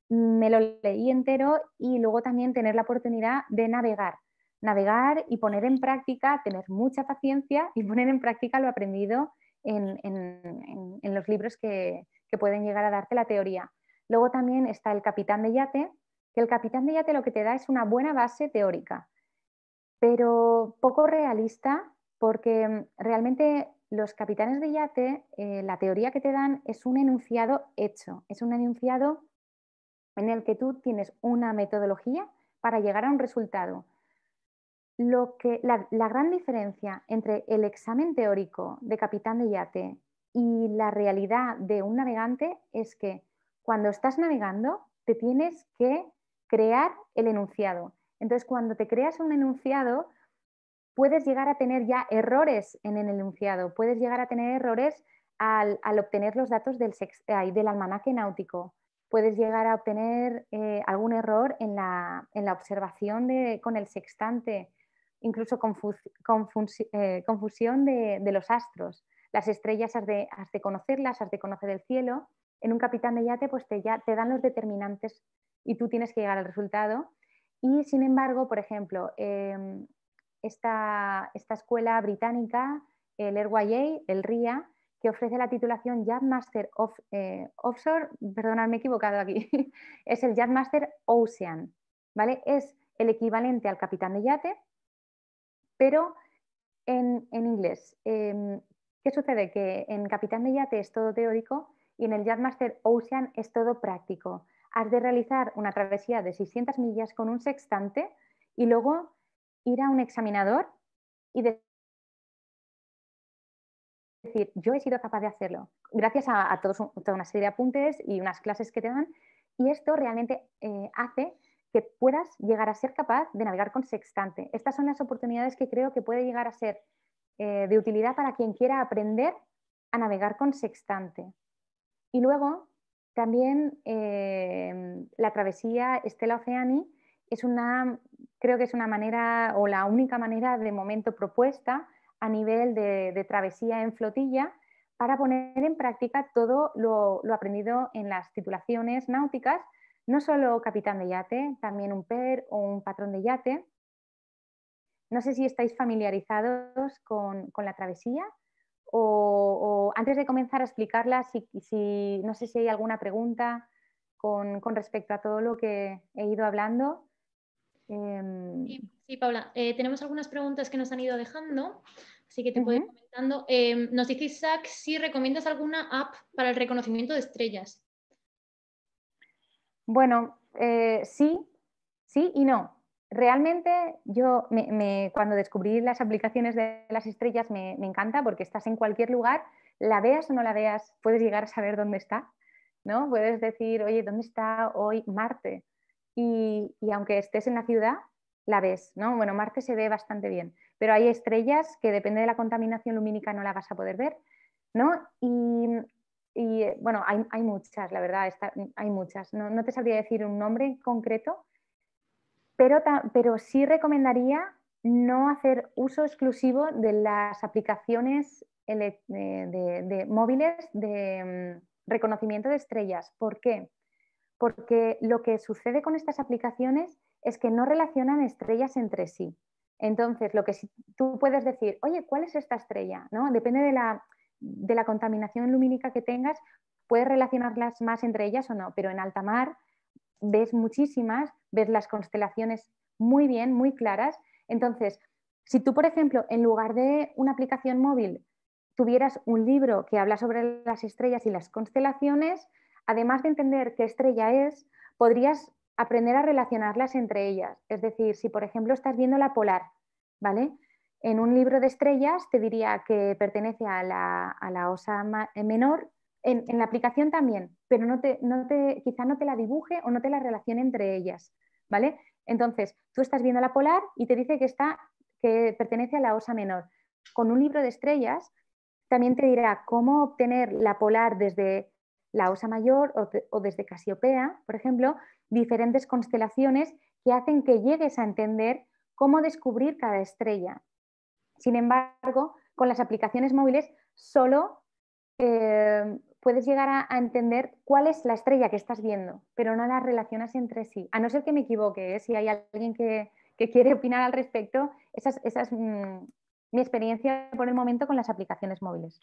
Me lo leí entero y luego también tener la oportunidad de navegar y poner en práctica, tener mucha paciencia y poner en práctica lo aprendido en los libros que pueden llegar a darte la teoría. Luego también está el capitán de yate, que el capitán de yate lo que te da es una buena base teórica, pero poco realista, porque realmente los capitanes de yate, la teoría que te dan es un enunciado hecho, es un enunciado en el que tú tienes una metodología para llegar a un resultado. La gran diferencia entre el examen teórico de capitán de yate y la realidad de un navegante es que cuando estás navegando te tienes que crear el enunciado. Entonces, cuando te creas un enunciado, puedes llegar a tener ya errores en el enunciado, puedes llegar a tener errores al obtener los datos del almanaque náutico. Puedes llegar a obtener algún error en la observación con el sextante, incluso confusión de los astros. Las estrellas has de conocerlas, has de conocer el cielo. En un capitán de yate pues te dan los determinantes y tú tienes que llegar al resultado. Y sin embargo, por ejemplo, esta escuela británica, el RYA, el RIA, que ofrece la titulación Yacht Master Offshore, perdonad, me he equivocado aquí, es el Yacht Master Ocean, ¿vale? Es el equivalente al capitán de yate, pero en inglés. ¿Qué sucede? Que en capitán de yate es todo teórico y en el Yacht Master Ocean es todo práctico. Has de realizar una travesía de 600 millas con un sextante y luego ir a un examinador y decir, yo he sido capaz de hacerlo, gracias a toda una serie de apuntes y unas clases que te dan, y esto realmente hace que puedas llegar a ser capaz de navegar con sextante. Estas son las oportunidades que creo que puede llegar a ser de utilidad para quien quiera aprender a navegar con sextante. Y luego, también la travesía Stella Oceani creo que es una manera o la única manera de momento propuesta a nivel de travesía en flotilla para poner en práctica todo lo aprendido en las titulaciones náuticas, no solo capitán de yate, también un PER o un patrón de yate. No sé si estáis familiarizados con la travesía o antes de comenzar a explicarla, no sé si hay alguna pregunta con respecto a todo lo que he ido hablando. Sí, Paula, tenemos algunas preguntas que nos han ido dejando, así que te puedo ir comentando. Nos dice Isaac si recomiendas alguna app para el reconocimiento de estrellas. Bueno, sí y no. Realmente yo cuando descubrí las aplicaciones de las estrellas me encanta porque estás en cualquier lugar, la veas o no la veas, puedes llegar a saber dónde está, ¿no? Puedes decir, oye, ¿dónde está hoy Marte? Y aunque estés en la ciudad, la ves, ¿no? Bueno, Marte se ve bastante bien, pero hay estrellas que depende de la contaminación lumínica no la vas a poder ver, ¿no? Y bueno, hay muchas, la verdad, hay muchas. No te sabría decir un nombre concreto, pero sí recomendaría no hacer uso exclusivo de las aplicaciones de móviles de reconocimiento de estrellas. ¿Por qué? Porque lo que sucede con estas aplicaciones es que no relacionan estrellas entre sí. Entonces, tú puedes decir, oye, ¿cuál es esta estrella? ¿No? Depende de la contaminación lumínica que tengas, puedes relacionarlas más entre ellas o no, pero en alta mar ves muchísimas, ves las constelaciones muy bien, muy claras. Entonces, si tú, por ejemplo, en lugar de una aplicación móvil, tuvieras un libro que habla sobre las estrellas y las constelaciones, además de entender qué estrella es, podrías aprender a relacionarlas entre ellas. Es decir, si por ejemplo estás viendo la polar, ¿vale? En un libro de estrellas te diría que pertenece a la Osa menor, en la aplicación también, pero quizá no te la dibuje o no te la relacione entre ellas, ¿vale? Entonces, tú estás viendo la polar y te dice que pertenece a la Osa menor. Con un libro de estrellas también te dirá cómo obtener la polar desde la Osa Mayor o desde Casiopea, por ejemplo, diferentes constelaciones que hacen que llegues a entender cómo descubrir cada estrella. Sin embargo, con las aplicaciones móviles solo puedes llegar a entender cuál es la estrella que estás viendo, pero no las relacionas entre sí. A no ser que me equivoque, si hay alguien que quiere opinar al respecto, esa es mi experiencia por el momento con las aplicaciones móviles.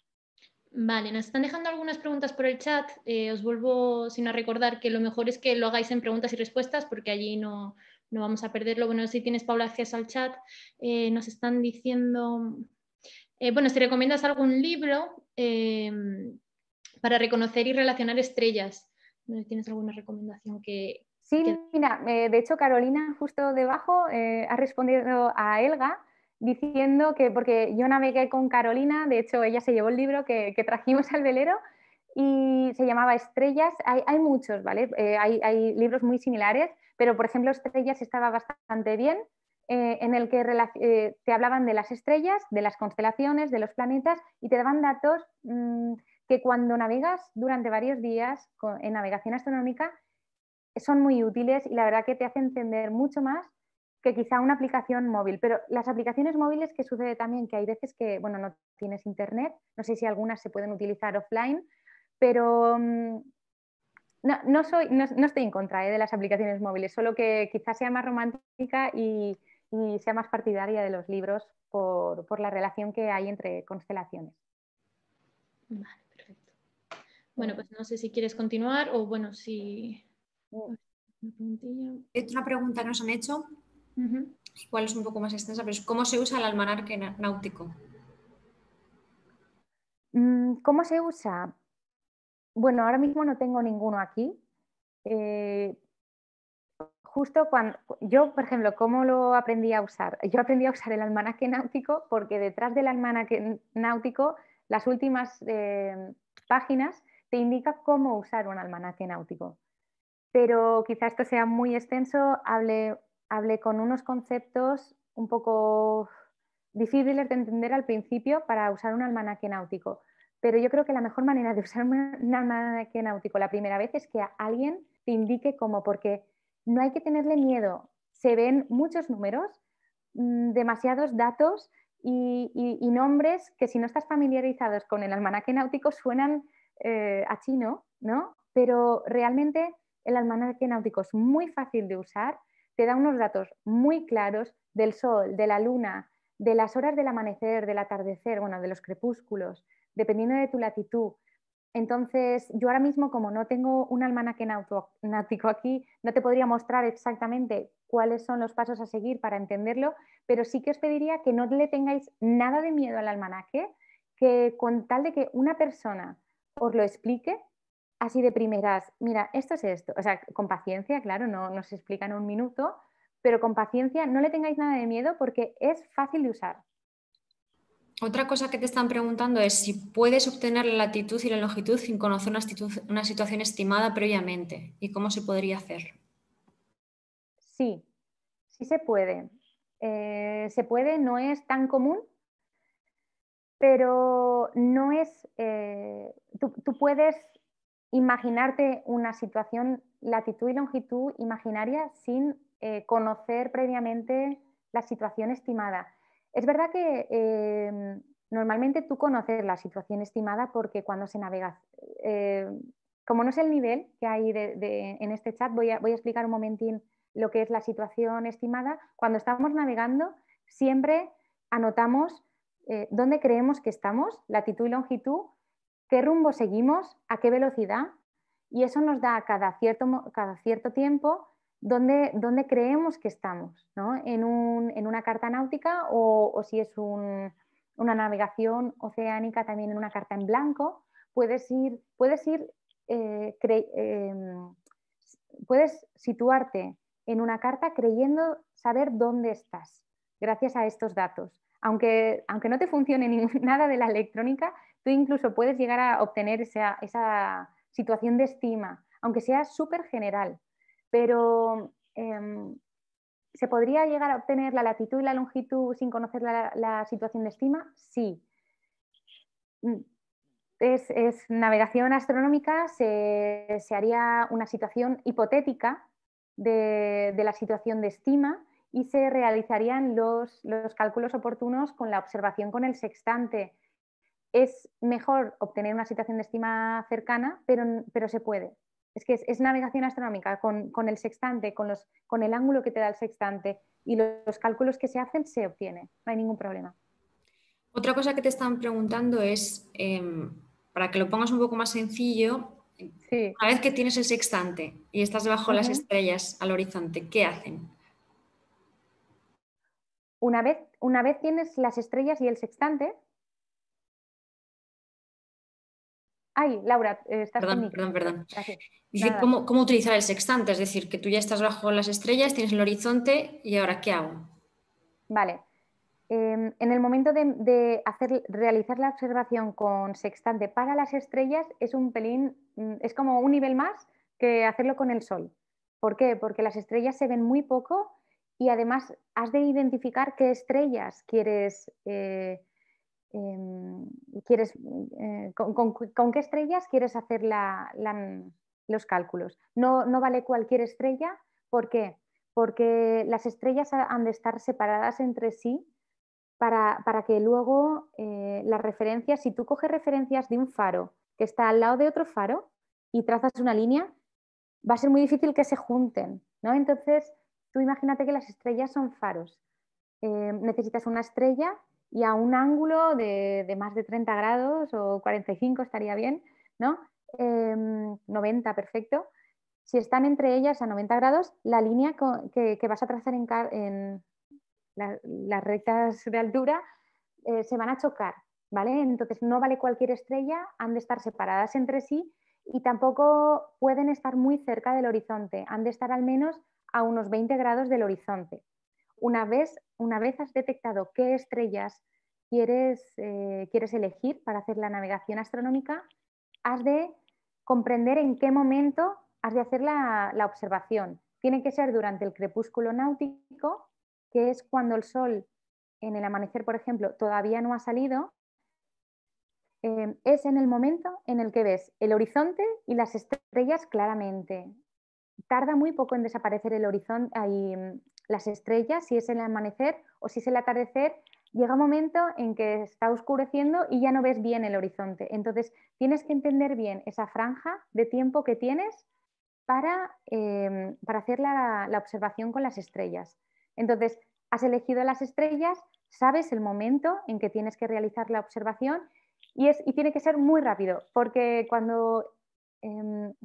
Vale, nos están dejando algunas preguntas por el chat. Os vuelvo a recordar que lo mejor es que lo hagáis en preguntas y respuestas porque allí no vamos a perderlo. Bueno, si tienes, Paula, acceso al chat, nos están diciendo... bueno, si recomiendas algún libro para reconocer y relacionar estrellas. No sé si tienes alguna recomendación que... Sí, mira, de hecho Carolina justo debajo ha respondido a Elga diciendo que, porque yo navegué con Carolina, de hecho ella se llevó el libro que trajimos al velero y se llamaba Estrellas. Hay muchos, ¿vale? Hay libros muy similares, pero por ejemplo Estrellas estaba bastante bien, en el que te hablaban de las estrellas, de las constelaciones, de los planetas y te daban datos que cuando navegas durante varios días en navegación astronómica son muy útiles y la verdad que te hace entender mucho más que quizá una aplicación móvil. Pero las aplicaciones móviles, que sucede también que hay veces que, bueno, no tienes internet, no sé si algunas se pueden utilizar offline, pero no estoy en contra de las aplicaciones móviles, solo que quizás sea más romántica y sea más partidaria de los libros por la relación que hay entre constelaciones. Vale, perfecto. Bueno, pues no sé si quieres continuar o bueno, si... Otra pregunta que nos han hecho, igual es un poco más extensa, pero es ¿cómo se usa el almanaque náutico? ¿Cómo se usa? Bueno, ahora mismo no tengo ninguno aquí. Justo cuando yo, por ejemplo, ¿cómo lo aprendí a usar? Yo aprendí a usar el almanaque náutico porque detrás del almanaque náutico, las últimas páginas te indica cómo usar un almanaque náutico. Pero quizá esto sea muy extenso, hablé con unos conceptos un poco difíciles de entender al principio para usar un almanaque náutico. Pero yo creo que la mejor manera de usar un almanaque náutico la primera vez es que alguien te indique cómo, porque no hay que tenerle miedo. Se ven muchos números, demasiados datos y nombres que si no estás familiarizados con el almanaque náutico suenan a chino, ¿no? Pero realmente el almanaque náutico es muy fácil de usar, te da unos datos muy claros del sol, de la luna, de las horas del amanecer, del atardecer, bueno, de los crepúsculos, dependiendo de tu latitud. Entonces, yo ahora mismo, como no tengo un almanaque náutico aquí, no te podría mostrar exactamente cuáles son los pasos a seguir para entenderlo, pero sí que os pediría que no le tengáis nada de miedo al almanaque, que con tal de que una persona os lo explique, así de primeras, mira, esto es esto, o sea, con paciencia, claro, no se explica en un minuto, pero con paciencia, no le tengáis nada de miedo porque es fácil de usar. Otra cosa que te están preguntando es si puedes obtener la latitud y la longitud sin conocer una situación estimada previamente y cómo se podría hacer. Sí, sí se puede. Se puede, no es tan común, pero no es... tú puedes imaginarte una situación, latitud y longitud imaginaria sin conocer previamente la situación estimada. Es verdad que normalmente tú conoces la situación estimada porque cuando se navega, como no es el nivel que hay en este chat, voy a explicar un momentín lo que es la situación estimada. Cuando estamos navegando, siempre anotamos dónde creemos que estamos, latitud y longitud, qué rumbo seguimos, a qué velocidad, y eso nos da cada cierto tiempo dónde creemos que estamos, ¿no? En una carta náutica o si es una navegación oceánica también en una carta en blanco, puedes situarte en una carta creyendo saber dónde estás, gracias a estos datos. Aunque no te funcione nada de la electrónica, tú incluso puedes llegar a obtener esa situación de estima, aunque sea súper general. Pero ¿se podría llegar a obtener la latitud y la longitud sin conocer la situación de estima? Sí. Es navegación astronómica, se haría una situación hipotética de la situación de estima y se realizarían los cálculos oportunos con la observación con el sextante. Es mejor obtener una situación de estima cercana, pero se puede. Es que es navegación astronómica con el sextante, con el ángulo que te da el sextante y los cálculos que se hacen, se obtiene, no hay ningún problema. Otra cosa que te están preguntando es, para que lo pongas un poco más sencillo, sí. Una vez que tienes el sextante y estás debajo de las estrellas al horizonte, ¿qué hacen? Una vez tienes las estrellas y el sextante. Ay, Laura, estás Perdón, conmigo. perdón. Gracias. Dice, ¿cómo utilizar el sextante? Es decir, que tú ya estás bajo las estrellas, tienes el horizonte y ahora, ¿qué hago? Vale. En el momento de realizar la observación con sextante para las estrellas es un pelín, es como un nivel más que hacerlo con el Sol. ¿Por qué? Porque las estrellas se ven muy poco y además has de identificar qué estrellas con qué estrellas quieres hacer los cálculos. No vale cualquier estrella. ¿Por qué? Porque las estrellas han de estar separadas entre sí para que luego las referencias, si tú coges referencias de un faro que está al lado de otro faro y trazas una línea, va a ser muy difícil que se junten, ¿no? Entonces, tú imagínate que las estrellas son faros. Necesitas una estrella y a un ángulo de más de 30 grados o 45 estaría bien, ¿no? 90, perfecto. Si están entre ellas a 90 grados, la línea que vas a trazar en las rectas de altura se van a chocar, ¿vale? Entonces no vale cualquier estrella, han de estar separadas entre sí y tampoco pueden estar muy cerca del horizonte, han de estar al menos a unos 20 grados del horizonte. Una vez has detectado qué estrellas quieres elegir para hacer la navegación astronómica, has de comprender en qué momento has de hacer la observación. Tiene que ser durante el crepúsculo náutico, que es cuando el sol en el amanecer, por ejemplo, todavía no ha salido. Es en el momento en el que ves el horizonte y las estrellas claramente. Tarda muy poco en desaparecer el horizonte, las estrellas, si es el amanecer o si es el atardecer, llega un momento en que está oscureciendo y ya no ves bien el horizonte. Entonces, tienes que entender bien esa franja de tiempo que tienes para hacer la observación con las estrellas. Entonces, has elegido las estrellas, sabes el momento en que tienes que realizar la observación y tiene que ser muy rápido, porque cuando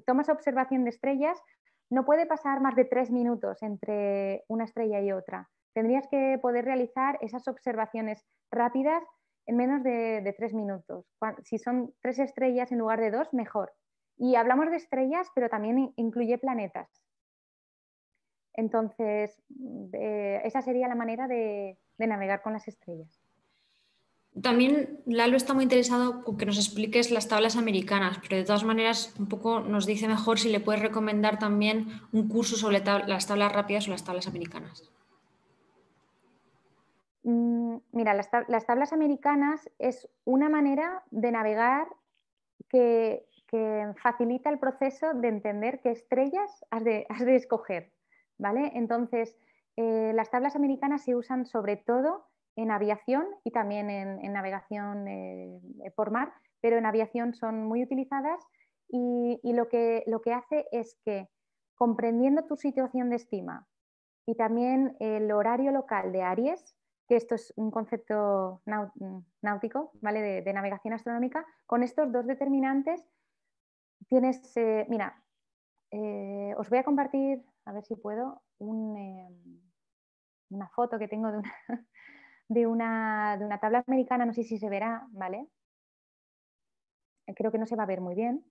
tomas observación de estrellas, no puede pasar más de 3 minutos entre una estrella y otra. Tendrías que poder realizar esas observaciones rápidas en menos de 3 minutos. Si son 3 estrellas en lugar de 2, mejor. Y hablamos de estrellas, pero también incluye planetas. Entonces, esa sería la manera de navegar con las estrellas. También Lalo está muy interesado con que nos expliques las tablas americanas, pero de todas maneras un poco nos dice mejor si le puedes recomendar también un curso sobre las tablas rápidas o las tablas americanas. Mira, las tablas americanas es una manera de navegar que facilita el proceso de entender qué estrellas has de escoger, ¿vale? Entonces, las tablas americanas se usan sobre todo en aviación y también en navegación por mar, pero en aviación son muy utilizadas y lo que hace es que, comprendiendo tu situación de estima y también el horario local de Aries, que esto es un concepto náutico, ¿vale? De navegación astronómica. Con estos dos determinantes tienes, mira, os voy a compartir, a ver si puedo, una foto que tengo de una tabla americana, no sé si se verá, ¿vale? Creo que no se va a ver muy bien,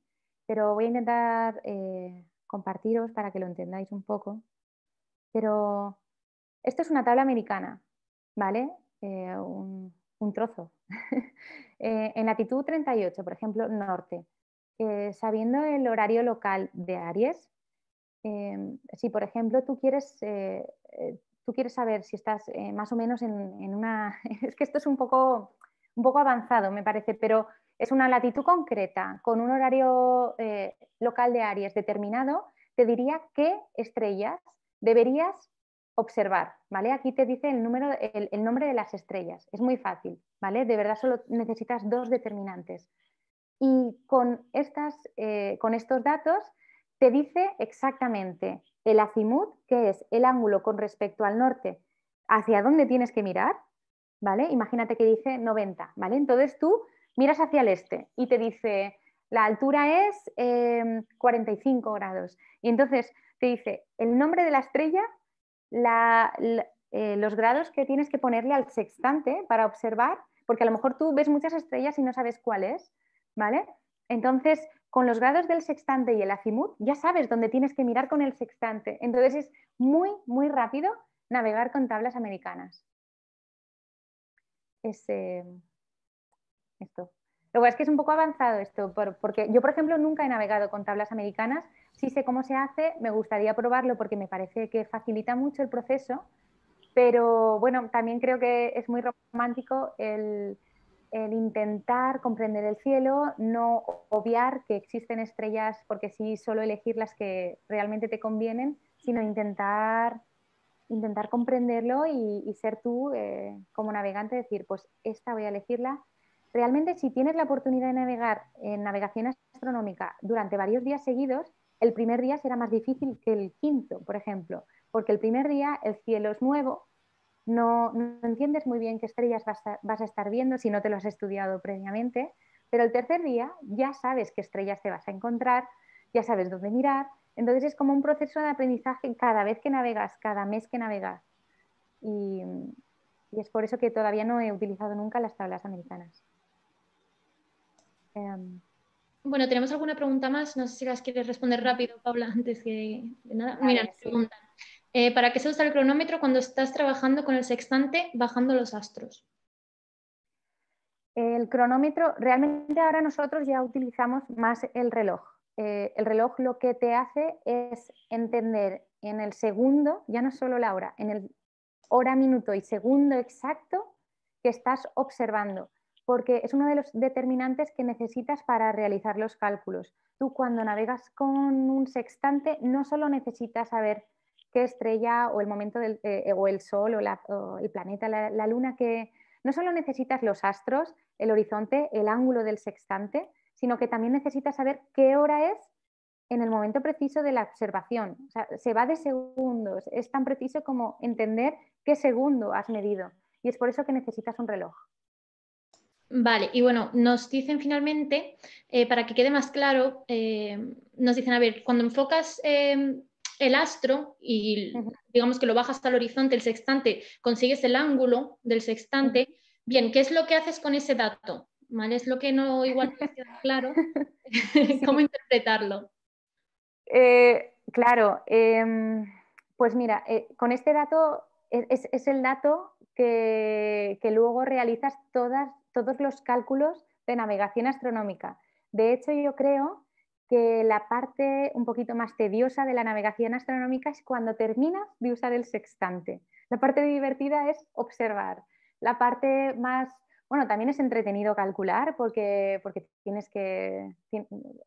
pero voy a intentar compartiros para que lo entendáis un poco. Pero esto es una tabla americana, ¿vale? Un trozo. En latitud 38, por ejemplo, norte. Sabiendo el horario local de Aries, si por ejemplo tú quieres saber si estás más o menos en una... Es que esto es un poco avanzado, me parece, pero es una latitud concreta, con un horario local de Aries determinado, te diría qué estrellas deberías observar, ¿vale? Aquí te dice el nombre de las estrellas, es muy fácil, ¿vale? De verdad solo necesitas dos determinantes. Y con estos datos te dice exactamente el azimut, que es el ángulo con respecto al norte, hacia dónde tienes que mirar, ¿vale? Imagínate que dice 90, ¿vale? Entonces tú miras hacia el este y te dice la altura es 45 grados. Y entonces te dice el nombre de la estrella, los grados que tienes que ponerle al sextante para observar, porque a lo mejor tú ves muchas estrellas y no sabes cuál es, ¿vale? Entonces, con los grados del sextante y el azimut, ya sabes dónde tienes que mirar con el sextante. Entonces es muy, muy rápido navegar con tablas americanas. Esto. Lo que es que es un poco avanzado esto, porque yo, por ejemplo, nunca he navegado con tablas americanas. Sí sé cómo se hace, me gustaría probarlo porque me parece que facilita mucho el proceso, pero bueno, también creo que es muy romántico el intentar comprender el cielo, no obviar que existen estrellas porque sí solo elegir las que realmente te convienen, sino intentar comprenderlo y ser tú como navegante, decir, pues esta voy a elegirla. Realmente, si tienes la oportunidad de navegar en navegación astronómica durante varios días seguidos, el primer día será más difícil que el quinto, por ejemplo, porque el primer día el cielo es nuevo, no entiendes muy bien qué estrellas vas a estar viendo si no te lo has estudiado previamente, pero el tercer día ya sabes qué estrellas te vas a encontrar, ya sabes dónde mirar. Entonces es como un proceso de aprendizaje cada vez que navegas, cada mes que navegas. Y es por eso que todavía no he utilizado nunca las tablas americanas. Bueno, ¿tenemos alguna pregunta más? No sé si las quieres responder rápido, Paula, antes de nada. Mira, nos preguntan, ¿para qué se usa el cronómetro cuando estás trabajando con el sextante bajando los astros? El cronómetro, realmente ahora nosotros ya utilizamos más el reloj. El reloj lo que te hace es entender en el segundo, ya no solo la hora, en el hora, minuto y segundo exacto que estás observando, porque es uno de los determinantes que necesitas para realizar los cálculos. Tú cuando navegas con un sextante no solo necesitas saber qué estrella o el momento o el sol o el planeta, la luna, que no solo necesitas los astros, el horizonte, el ángulo del sextante, sino que también necesitas saber qué hora es en el momento preciso de la observación. O sea, se va de segundos, es tan preciso como entender qué segundo has medido. Y es por eso que necesitas un reloj. Vale, y bueno, nos dicen finalmente, para que quede más claro, nos dicen, a ver, cuando enfocas el astro y digamos que lo bajas al horizonte, el sextante, consigues el ángulo del sextante, bien, ¿qué es lo que haces con ese dato? ¿Vale? Es lo que no igual no queda claro. Sí. ¿Cómo interpretarlo? Claro, pues mira, con este dato es el dato que luego realizas todos los cálculos de navegación astronómica. De hecho, yo creo que la parte un poquito más tediosa de la navegación astronómica es cuando terminas de usar el sextante. La parte divertida es observar. La parte más... Bueno, también es entretenido calcular porque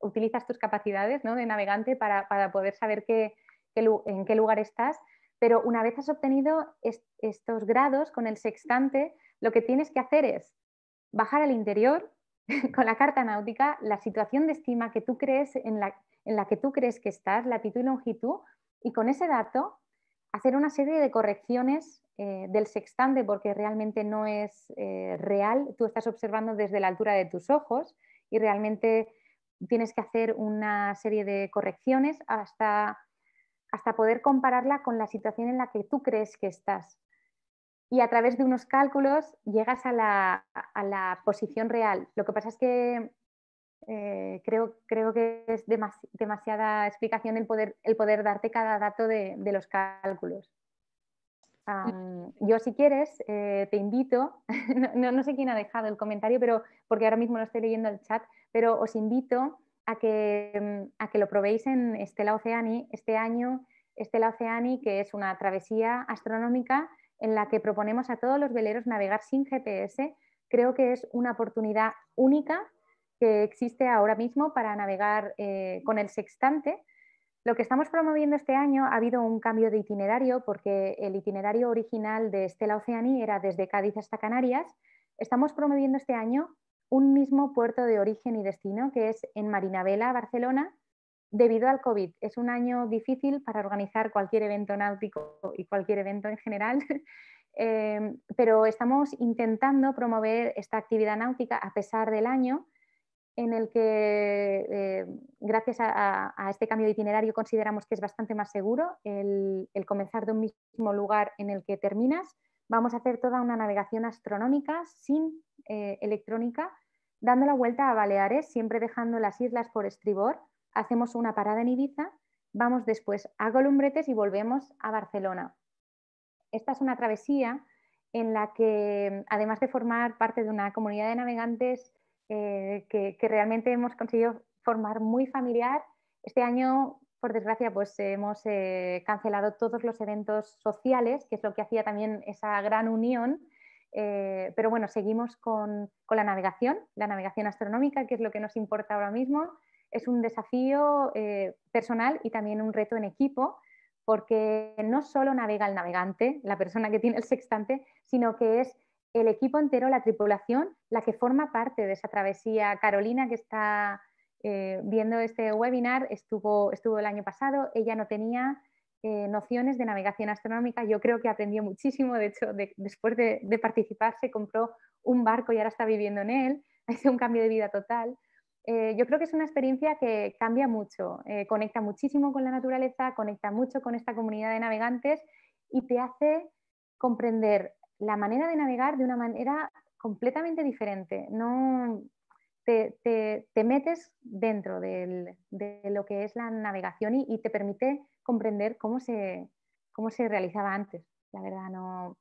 utilizas tus capacidades, ¿no?, de navegante para poder saber en qué lugar estás. Pero una vez has obtenido estos grados con el sextante, lo que tienes que hacer es bajar al interior con la carta náutica la situación de estima que tú crees en la que tú crees que estás, latitud y longitud, y con ese dato hacer una serie de correcciones del sextante, porque realmente no es real. Tú estás observando desde la altura de tus ojos y realmente tienes que hacer una serie de correcciones hasta poder compararla con la situación en la que tú crees que estás. Y a través de unos cálculos llegas a la posición real. Lo que pasa es que creo que es demasiada explicación el poder darte cada dato de los cálculos. Yo, si quieres, te invito, no sé quién ha dejado el comentario, pero porque ahora mismo no estoy leyendo el chat, pero os invito a que lo probéis en Stella Oceani este año. Stella Oceani, que es una travesía astronómica en la que proponemos a todos los veleros navegar sin GPS. Creo que es una oportunidad única que existe ahora mismo para navegar con el sextante. Lo que estamos promoviendo este año, ha habido un cambio de itinerario porque el itinerario original de Stella Oceani era desde Cádiz hasta Canarias. Estamos promoviendo este año un mismo puerto de origen y destino, que es en Marinavela, Barcelona, debido al COVID. Es un año difícil para organizar cualquier evento náutico y cualquier evento en general, pero estamos intentando promover esta actividad náutica a pesar del año, en el que, gracias a este cambio de itinerario, consideramos que es bastante más seguro el comenzar de un mismo lugar en el que terminas. Vamos a hacer toda una navegación astronómica sin electrónica, dando la vuelta a Baleares, siempre dejando las islas por estribor. Hacemos una parada en Ibiza, vamos después a Columbretes y volvemos a Barcelona. Esta es una travesía en la que, además de formar parte de una comunidad de navegantes que realmente hemos conseguido formar muy familiar, este año, por desgracia, pues hemos cancelado todos los eventos sociales, que es lo que hacía también esa gran unión, pero bueno, seguimos con la navegación astronómica, que es lo que nos importa ahora mismo. Es un desafío personal y también un reto en equipo, porque no solo navega el navegante, la persona que tiene el sextante, sino que es el equipo entero, la tripulación, la que forma parte de esa travesía. Carolina, que está viendo este webinar, estuvo el año pasado. Ella no tenía nociones de navegación astronómica. Yo creo que aprendió muchísimo. De hecho, después de participar, se compró un barco y ahora está viviendo en él. Ha sido un cambio de vida total. Yo creo que es una experiencia que cambia mucho, conecta muchísimo con la naturaleza, conecta mucho con esta comunidad de navegantes y te hace comprender la manera de navegar de una manera completamente diferente. No, te metes dentro de lo que es la navegación y te permite comprender cómo se realizaba antes. La verdad, no.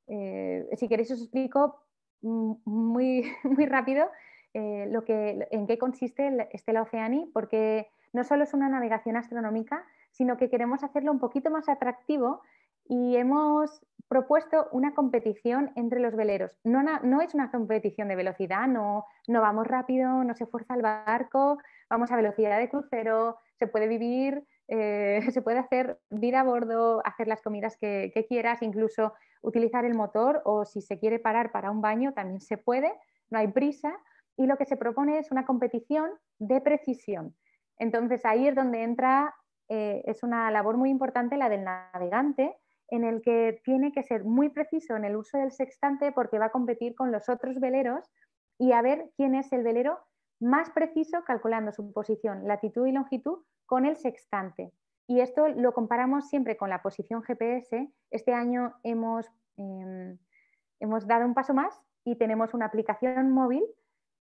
Si queréis os explico muy, muy rápido en qué consiste Stella Oceani, porque no solo es una navegación astronómica, sino que queremos hacerlo un poquito más atractivo y hemos propuesto una competición entre los veleros. No es una competición de velocidad, no vamos rápido, no se fuerza el barco, vamos a velocidad de crucero, se puede vivir, se puede hacer vida a bordo, hacer las comidas que quieras, incluso utilizar el motor, o si se quiere parar para un baño también se puede, no hay prisa. Y lo que se propone es una competición de precisión. Entonces ahí es donde entra, es una labor muy importante la del navegante, en el que tiene que ser muy preciso en el uso del sextante, porque va a competir con los otros veleros y a ver quién es el velero más preciso calculando su posición, latitud y longitud con el sextante. Y esto lo comparamos siempre con la posición GPS. Este año hemos dado un paso más y tenemos una aplicación móvil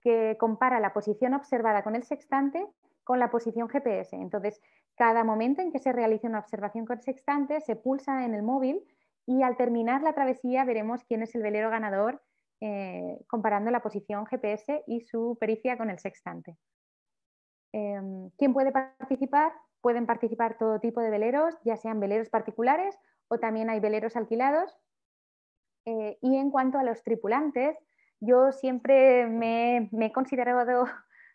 que compara la posición observada con el sextante con la posición GPS. Entonces, cada momento en que se realice una observación con sextante, se pulsa en el móvil y al terminar la travesía veremos quién es el velero ganador, comparando la posición GPS y su pericia con el sextante. ¿Quién puede participar? Pueden participar todo tipo de veleros, ya sean veleros particulares o también hay veleros alquilados. Y en cuanto a los tripulantes, yo siempre me he considerado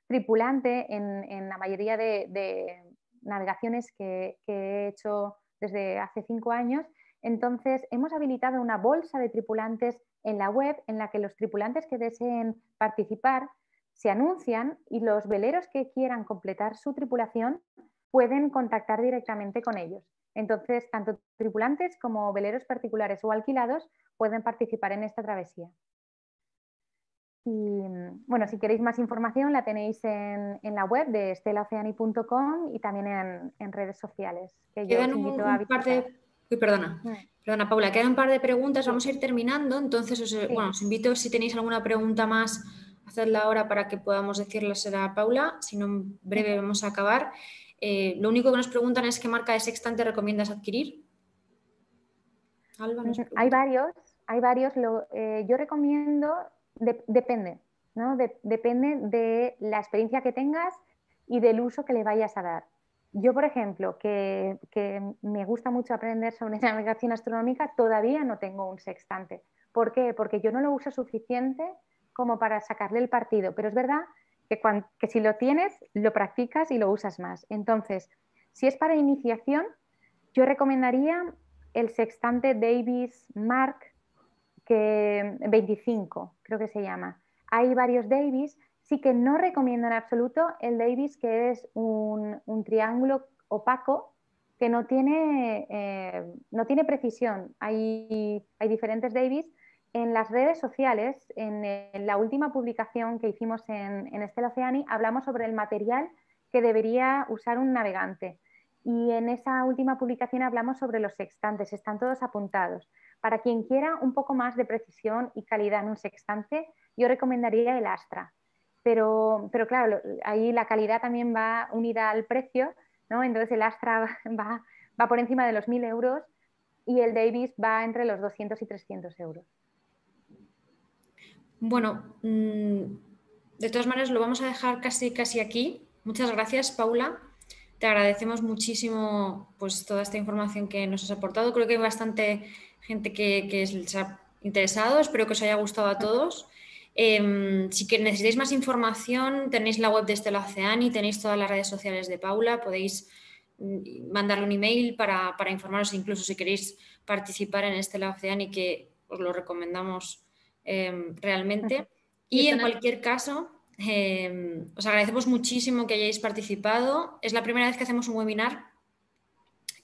tripulante en la mayoría de navegaciones que he hecho desde hace 5 años. Entonces, hemos habilitado una bolsa de tripulantes en la web en la que los tripulantes que deseen participar se anuncian y los veleros que quieran completar su tripulación pueden contactar directamente con ellos. Entonces, tanto tripulantes como veleros particulares o alquilados pueden participar en esta travesía. Y bueno, si queréis más información la tenéis en la web de estelaoceani.com y también en redes sociales, que yo os invito a visitar. Uy, perdona, Paula, quedan un par de preguntas, Sí. vamos a ir terminando, entonces os invito, si tenéis alguna pregunta más, hacedla ahora para que podamos decirlas a Paula, si no en breve vamos a acabar. Lo único que nos preguntan es qué marca de sextante recomiendas adquirir. Alba, hay varios. Yo recomiendo, depende, ¿no? Depende de la experiencia que tengas y del uso que le vayas a dar. Yo, por ejemplo, que me gusta mucho aprender sobre navegación astronómica, todavía no tengo un sextante. ¿Por qué? Porque yo no lo uso suficiente como para sacarle el partido, pero es verdad que si lo tienes, lo practicas y lo usas más. Entonces, si es para iniciación, yo recomendaría el sextante Davis Mark 25, creo que se llama. Hay varios Davis, sí que no recomiendo en absoluto el Davis, que es un triángulo opaco que no tiene precisión. Hay diferentes Davis. En las redes sociales, en la última publicación que hicimos en Stella Oceani, hablamos sobre el material que debería usar un navegante. Y en esa última publicación hablamos sobre los sextantes, están todos apuntados. Para quien quiera un poco más de precisión y calidad en un sextante, yo recomendaría el Astra. Pero claro, ahí la calidad también va unida al precio, ¿no? Entonces el Astra va por encima de los 1.000 euros y el Davis va entre los 200 y 300 euros. Bueno, de todas maneras lo vamos a dejar casi aquí. Muchas gracias, Paula. Te agradecemos muchísimo pues, toda esta información que nos has aportado. Creo que hay bastante gente que se ha interesado. Espero que os haya gustado a todos. Si necesitáis más información, tenéis la web de Stella Oceani, tenéis todas las redes sociales de Paula. Podéis mandarle un email para informaros, incluso si queréis participar en Stella Oceani, que os lo recomendamos realmente. Y en cualquier caso, os agradecemos muchísimo que hayáis participado. Es la primera vez que hacemos un webinar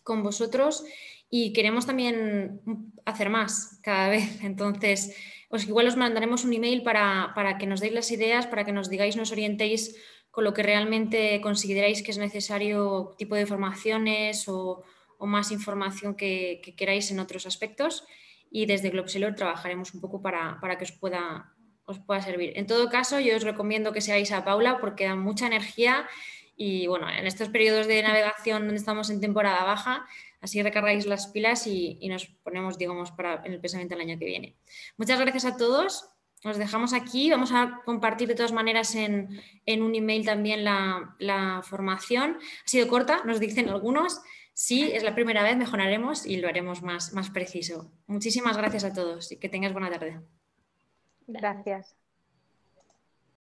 con vosotros y queremos también hacer más cada vez. Entonces, igual os mandaremos un email para que nos deis las ideas, para que nos digáis, nos orientéis con lo que realmente consideráis que es necesario, tipo de formaciones o más información que queráis en otros aspectos. Y desde Globseller trabajaremos un poco para que os pueda servir. En todo caso, yo os recomiendo que seáis a Paula porque da mucha energía y bueno, en estos periodos de navegación donde estamos en temporada baja, así recargáis las pilas y nos ponemos, digamos, en el pensamiento del año que viene. Muchas gracias a todos. Os dejamos aquí. Vamos a compartir de todas maneras en un email también la formación. Ha sido corta, nos dicen algunos. Sí, es la primera vez, mejoraremos y lo haremos más preciso. Muchísimas gracias a todos y que tengáis buena tarde. Gracias.